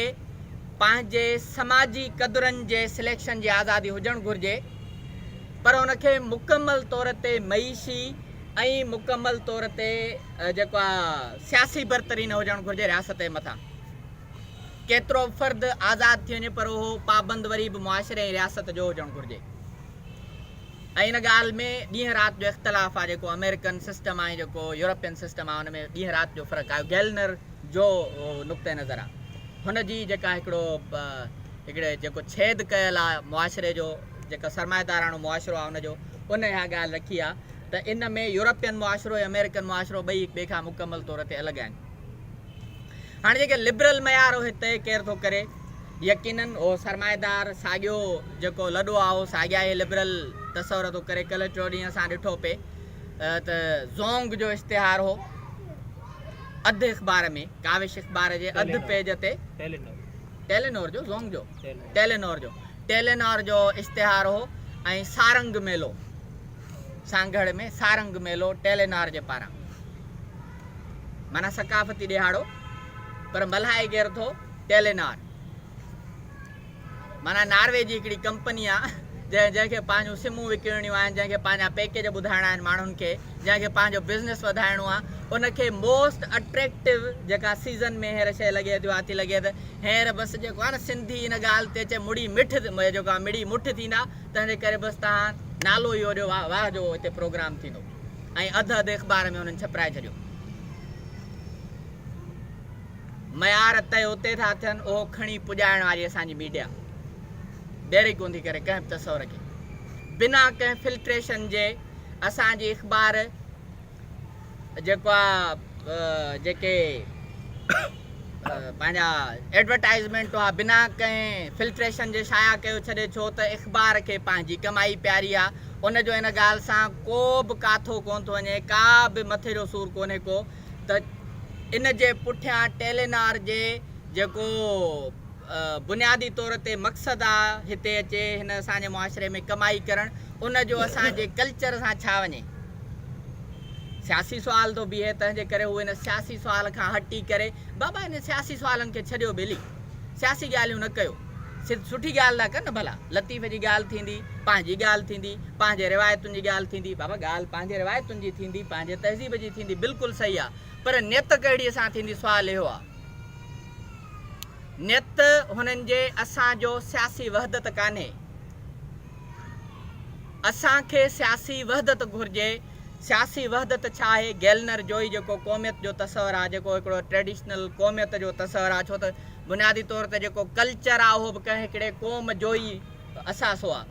पंहिंजे समाजी क़दुरनि जे सिलेक्शन जी आज़ादी हुजणु घुरिजे, पर उनखे मुकमल तौर ते मईशी ऐं मुकमल तौर ते जेको आहे सियासी बरतरी न हुजणु घुरिजे रियासत जे मथां। केतिरो फ़र्द आज़ादु थी वञे पर उहो पाबंद वरी बि मुआशिरे ऐं रियासत जो हुजणु घुरिजे। ऐं इन ॻाल्हि में ॾींहं राति जो इख़्तिलाफ़ आहे। जेको अमेरिकन सिस्टम आहे, जेको यूरोपियन सिस्टम आहे, हुन में ॾींहं राति जो फ़र्क़ु आहे। गैलनर जो नुक़्ते नज़र आहे, हुनजी जेका हिकिड़े जेको छेद कयल आहे मुआशिरे जो, जेका सरमाएदाराणो मुआशिरो आहे हुनजो, उन इहा ॻाल्हि रखी आहे त इन में यूरोपियन मुआशिरो ऐं अमेरिकन मुआशिरो ॿई हिक ॿिए खां मुकमल तौर ते अलॻि आहिनि। हाणे जेके लिबरल मयार उहे तय केरु थो करे, यकीनन उहो सरमाएदार साॻियो जेको लॾो आहे उहो साॻिया ई लिबरल तसवर थो करे। कल्ह टियों ॾींहुं असां ॾिठो पिए त ज़ोंग जो इश्तिहार हो अधु अख़बार में, काविश अख़बार जे अधु पेज ते, टेलेनोर जो ज़ोंग जो टेलेनोर जो इश्तिहार हो। ऐं सारंग मेलो, सांगड़ में सारंग मेलो टेलेनोर जे पारां, माना सकाफ़ती ॾिहाड़ो, पर मल्हाए केरु थो, टेलेनोर। माना नॉर्वे जी हिकिड़ी कंपनी आहे जंहिंखे पंहिंजूं सिमूं विकिणणियूं आहिनि, जंहिंखे पंहिंजा पैकेज ॿुधाइणा आहिनि माण्हुनि खे, जंहिंखे पंहिंजो बिज़नेस वधाइणो आहे, उनखे मोस्ट अट्रैक्टिव जेका सीज़न में हींअर शइ लॻे थी, थी लॻे त हींअर बसि जेको आहे न सिंधी इन ॻाल्हि ते अचे मुड़ी मिठ, जेको आहे मिड़ी मुठ थींदा, तंहिंजे करे बसि तव्हां नालो इहो ॾियो, वाह वाह जो हिते प्रोग्राम थींदो। ऐं अधु अख़बार में हुननि छपाए छॾियो। मयार तय उते था थियनि, उहो खणी पुॼाइण वारी असांजी मीडिया देरी कोन थी करे कंहिं बि तसवर खे, बिना कंहिं फिल्ट्रेशन जे। असांजी अख़बार जेको आहे जेके पंहिंजा एडवर्टाइज़मेंट आहे, बिना कंहिं फिल्ट्रेशन जे शाया कयो छॾे, छो त अख़बार खे पंहिंजी कमाई प्यारी आहे। उनजो इन ॻाल्हि सां को बि काथो कोन थो वञे, का बि मथे जो सूर कोन्हे को, त इन जे पुठियां टेलेनोर जे जेको बुनियादी तौर ते मक़सदु आहे हिते अचे हिन असांजे मुआशिरे में कमाई करणु, उनजो असांजे कल्चर सां छा वञे। सियासी सुवाल थो बीहे, तंहिंजे करे उहे हिन सियासी सुवाल खां हटी करे, बाबा हिन सियासी सुवालनि खे छॾियो ॿेली, सियासी ॻाल्हियूं न कयो, सुठी ॻाल्हि था कनि न, भला लतीफ़ जी ॻाल्हि थींदी, पंहिंजी ॻाल्हि थींदी, पंहिंजे रिवायतुनि जी ॻाल्हि थींदी, बाबा ॻाल्हि पंहिंजे रिवायतुनि जी थींदी, पंहिंजे तहज़ीब जी थींदी, बिल्कुलु सही आहे, पर नियत कहिड़ी असां थींदी, सुवाल इहो आहे। नियत हुननि जे असांजो सियासी वहदत कान्हे, असांखे सियासी वहदत घुरिजे। सियासी वहदत छा आहे? गैलनर जो ई जेको क़ौमियत जो तसवर आहे, जेको हिकिड़ो ट्रेडिशनल क़ौमियत जो तसवर आहे, छो त बुनियादी तौर ते जेको कल्चर आहे उहो बि कंहिं हिकिड़े क़ौम जो ई असासो आहे।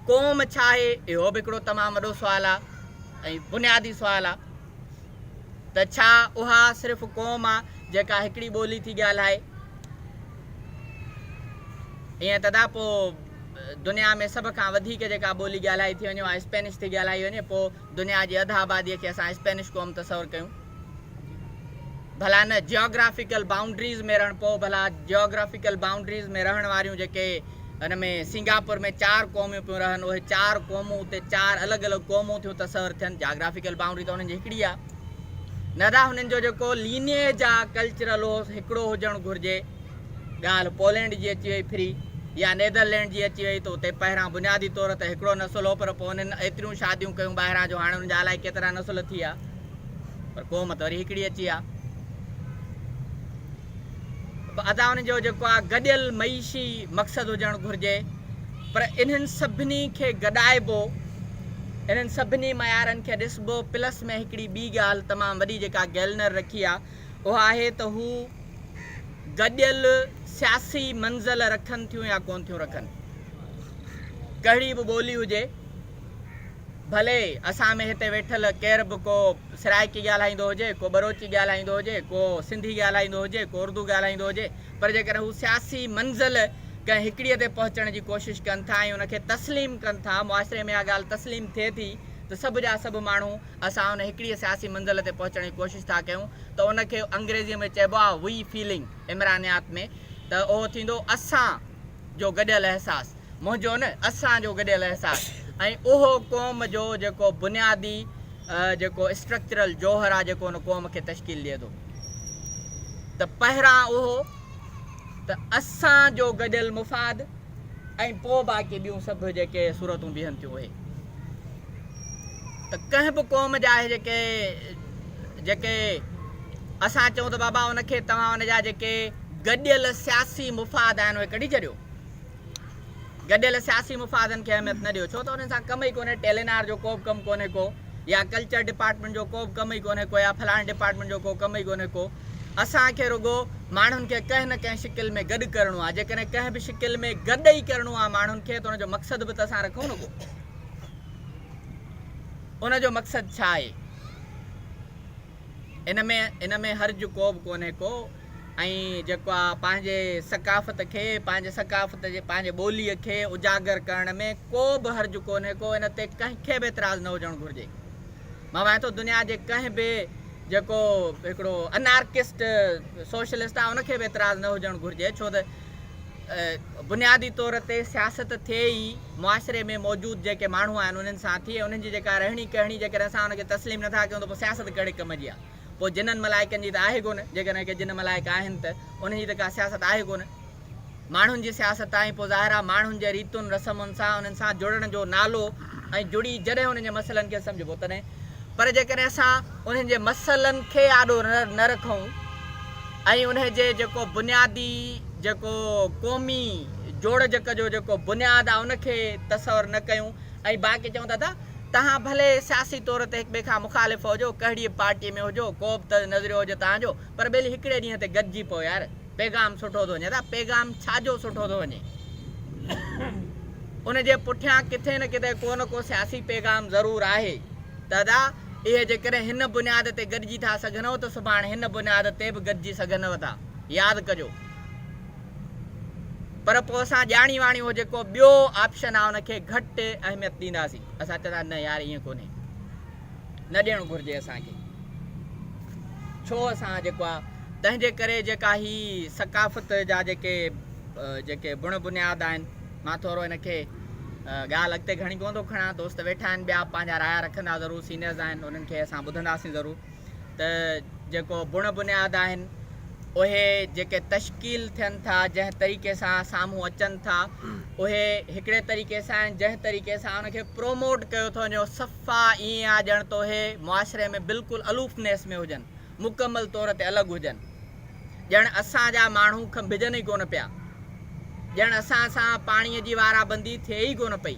क़ौम छा आहे, इहो बि हिकिड़ो तमामु वॾो सुवालु आहे ऐं बुनियादी सुवालु आहे, त छा उहा सिर्फ़ु क़ौम आहे जेका हिकिड़ी ॿोली थी ॻाल्हाए, ईअं तदा पोइ दुनिया में सभ खां वधीक जेका ॿोली ॻाल्हाई थी वञे उहा स्पेनिश थी ॻाल्हाई वञे, पोइ दुनिया जी अधु आबादीअ खे असां स्पेनिश क़ौम तसवर कयूं। भला न जियोग्राफिकल बाउंड्रीज़ में रहण, पोइ भला जियोग्राफिकल बाउंड्रीज़ में रहण वारियूं जेके हिन में सिंगापुर में 4 क़ौमियूं पियूं रहनि, उहे 4 क़ौमूं उते 4 अलॻि अलॻि क़ौमूं थियूं तसवर थियनि। जियोग्राफिकल बाउंड्री त हुननि जी हिकिड़ी आहे, नदा हुननि जो जेको लीनिएज आहे कल्चरल उहो हिकिड़ो हुजणु घुरिजे। ॻाल्हि पोलैंड जी अची वई फ्री, या नैदरलैंड जी अची वई, त उते पहिरां बुनियादी तौर ते हिकिड़ो नसुल हो, पर पोइ हुननि एतिरियूं शादियूं कयूं ॿाहिरां जो, हाणे हुननि जा अलाए केतिरा नसुल थी विया, पर क़ौम त वरी हिकिड़ी अची आहे। अदा हुननि जो जेको आहे गॾियल मईशी मक़सदु हुजणु घुरिजे, पर इन्हनि सभिनी खे गॾाइबो, इन्हनि सभिनी मयारनि खे ॾिसबो। प्लस में हिकिड़ी ॿी ॻाल्हि तमामु वॾी जेका गैलनर रखी आहे, उहा आहे त हू गॾियल सियासी मंज़िल रखनि थियूं या कोन थियूं रखनि। कहिड़ी बि ॿोली हुजे, भले असां में हिते वेठल केर बि को सराइकी ॻाल्हाईंदो हुजे, को बरोची ॻाल्हाईंदो हुजे, को सिंधी ॻाल्हाईंदो हुजे, को उर्दू ॻाल्हाईंदो हुजे, पर जेकर हू सियासी मंज़िल कंहिं हिकिड़ीअ ते पहुचण जी कोशिशि कनि था ऐं उनखे तस्लीम कनि था, मुआशिरे में इहा ॻाल्हि तस्लीम थिए थी त सभु जा सभु माण्हू असां उन हिकिड़ीअ सियासी मंज़िल ते पहुचण जी कोशिशि था कयूं, त उनखे अंग्रेज़ीअ में चइबो आहे वी फीलिंग इमरानियात में, त उहो थींदो असां जो गॾियल अहसासु, मुंहिंजो न असांजो गॾियल अहसासु। ऐं उहो क़ौम जो जेको बुनियादी जेको स्ट्रक्चरल जौहर आहे जेको उन क़ौम खे तश्कील ॾिए थो, त पहिरां उहो त असांजो गॾियल मुफ़ाद ऐं पोइ बाक़ी ॿियूं सभु जेके सूरतूं बीहनि थियूं उहे। त कंहिं बि क़ौम जा जेके जेके असां चऊं त बाबा उनखे तव्हां उनजा जेके गॾियल सियासी मुफ़ाद आहिनि उहे कढी छॾियो, गॾियल सियासी मुफ़ादनि खे अहमियत न ॾियो, छो त उन्हनि सां कम ई कोन्हे, टेलीनार जो को बि कमु कोन्हे को, या कल्चर डिपार्टमेंट जो को बि कमु ई कोन्हे को, या फलाणे डिपार्टमेंट जो को कमु ई कोन्हे को। असांखे रुगो माण्हुनि खे कंहिं न कंहिं शिकिल में गॾु करिणो आहे, जेकॾहिं कंहिं बि शिकिल में गॾु ई करिणो आहे माण्हुनि खे, त उनजो मक़सदु बि त असां रखूं न को। उनजो मक़सदु छा आहे? इन में हर्ज को बि कोन्हे को, ऐं जेको आहे पंहिंजे सकाफ़त खे, पंहिंजे सकाफ़त जे पंहिंजे ॿोलीअ खे उजागर करण में को बि हर्ज कोन्हे को, इन ते कंहिंखे बि एतिराज़ु न हुजणु घुरिजे। मां वां थो दुनिया जे कंहिं बि जेको हिकिड़ो अनार्किस्ट सोशलिस्ट आहे उनखे बि एतिराज़ु न हुजणु घुरिजे, छो त बुनियादी तौर ते सियासत थिए ई मुआशिरे में मौजूदु जेके माण्हू आहिनि उन्हनि सां थिए, उन्हनि जी जेका रहणी कहणी जेकॾहिं असां उनखे तस्लीम नथा कयूं त पोइ सियासत कहिड़े कम जी आहे? पोइ जिननि मलाइकनि जी त आहे कोन, जेकॾहिं के जिन मलाइक आहिनि त उन्हनि जी त का सियासत आहे कोन, माण्हुनि जी सियासत आहे। पोइ ज़ाहिर आहे माण्हुनि जे रीतुनि रस्मुनि सां उन्हनि सां जुड़ण जो नालो ऐं जुड़ी जॾहिं उन्हनि जे मसइलनि खे सम्झबो तॾहिं। पर जेकॾहिं असां उन्हनि जे मसइलनि खे आॾो न रखूं ऐं उन जे जेको बुनियादी जेको क़ौमी जोड़जक जो जेको बुनियादु आहे उनखे तसवर न कयूं, ऐं बाक़ी चऊं था तव्हां भले सियासी तौर ते हिक ॿिए खां मुख़ालिफ़ हुजो, कहिड़ी पार्टीअ में हुजो, को बि त नज़रियो हुजे तव्हांजो, पर ॿिए हिकिड़े ॾींहं ते गॾिजी पियो यार, पैगाम सुठो थो वञे। पैगाम छाजो सुठो थो वञे? उनजे पुठियां किथे न किथे को न को सियासी पैगाम ज़रूरु आहे। दादा इहे जेकॾहिं हिन बुनियाद ते गॾिजी था सघनव त सुभाणे हिन बुनियाद ते बि गॾिजी सघनव था, यादि कजो। पर पोइ असां ॼाणी वाणी हो जेको ॿियो ऑप्शन आहे उनखे घटि अहमियत ॾींदासीं, असां चवंदा न यार ईअं कोन्हे, न ॾियणु घुरिजे असांखे। छो असां जेको आहे तंहिंजे करे जेका ही सकाफ़त जा जेके बुण बुनियाद आहिनि, मां थोरो हिनखे ॻाल्हि अॻिते घणी कोन थो खणां, दोस्त वेठा आहिनि ॿिया पंहिंजा राया रखंदा ज़रूरु, सीनियर्स आहिनि, उन्हनि खे असां ॿुधंदासीं ज़रूरु। त जेको बुण बुनियाद आहिनि उहे जेके तश्कील थियनि था, जंहिं तरीक़े सां साम्हूं अचनि था, उहे हिकिड़े तरीक़े सां आहिनि जंहिं तरीक़े सां उनखे प्रोमोट कयो थो वञे। सफ़ा ईअं आहे ॼण तो हे मुआशिरे में बिल्कुलु अलूफ़नेस में हुजनि, मुकमल तौर ते अलॻि हुजनि, ॼण असांजा माण्हू खंभिजनि ई कोन पिया, ॼण असां सां पाणीअ जी वाराबंदी थिए ई कोन पई,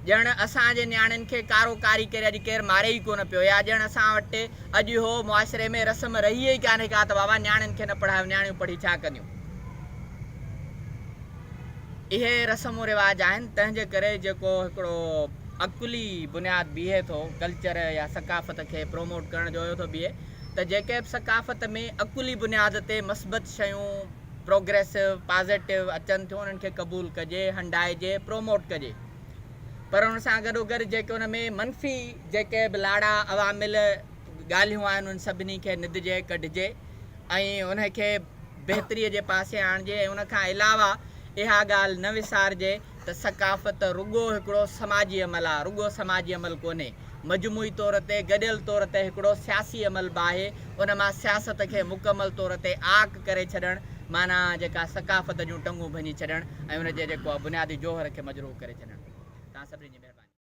ॼण असांजे नियाणियुनि खे कारोकारी करे अॼु केरु मारे ई कोन पियो, या ॼण असां वटि अॼु हो मुआशिरे में रस्म रही ई कान्हे का त बाबा नियाणियुनि खे न पढ़ायो, नियाणियूं पढ़ी छा कंदियूं। इहे रस्मूं रिवाज आहिनि, तंहिंजे करे जेको हिकिड़ो अकुली बुनियाद बीहे थो कल्चर या सकाफ़त खे प्रोमोट करण जो थो बीहे, त जेके बि सकाफ़त में अकुली बुनियाद ते मस्बत शयूं प्रोग्रेसिव पॉज़िटिव अचनि थियूं उन्हनि खे क़बूल कजे, हंडाइजे, प्रोमोट कजे। पर उन सां गॾोगॾु जेके उन में मनफ़ी जेके बि लाड़ा अवामिल ॻाल्हियूं आहिनि उन सभिनी खे निदिजे, कढिजे ऐं उनखे बहितरीअ जे पासे आणिजे। ऐं उनखां अलावा इहा ॻाल्हि न विसारिजे त सकाफ़त रुॻो हिकिड़ो समाजी अमल आहे, रुॻो समाजी अमल कोन्हे, मजमूई तौर ते गॾियल तौर ते हिकिड़ो सियासी अमल बि आहे। उन मां सियासत खे मुकमल तौर ते आक करे छॾणु, माना जेका सकाफ़त जूं टंगूं भञी छॾणु ऐं उनजे जेको आहे बुनियादी जोहर खे मजरूह करे छॾणु। तव्हां सभिनी जी महिरबानी।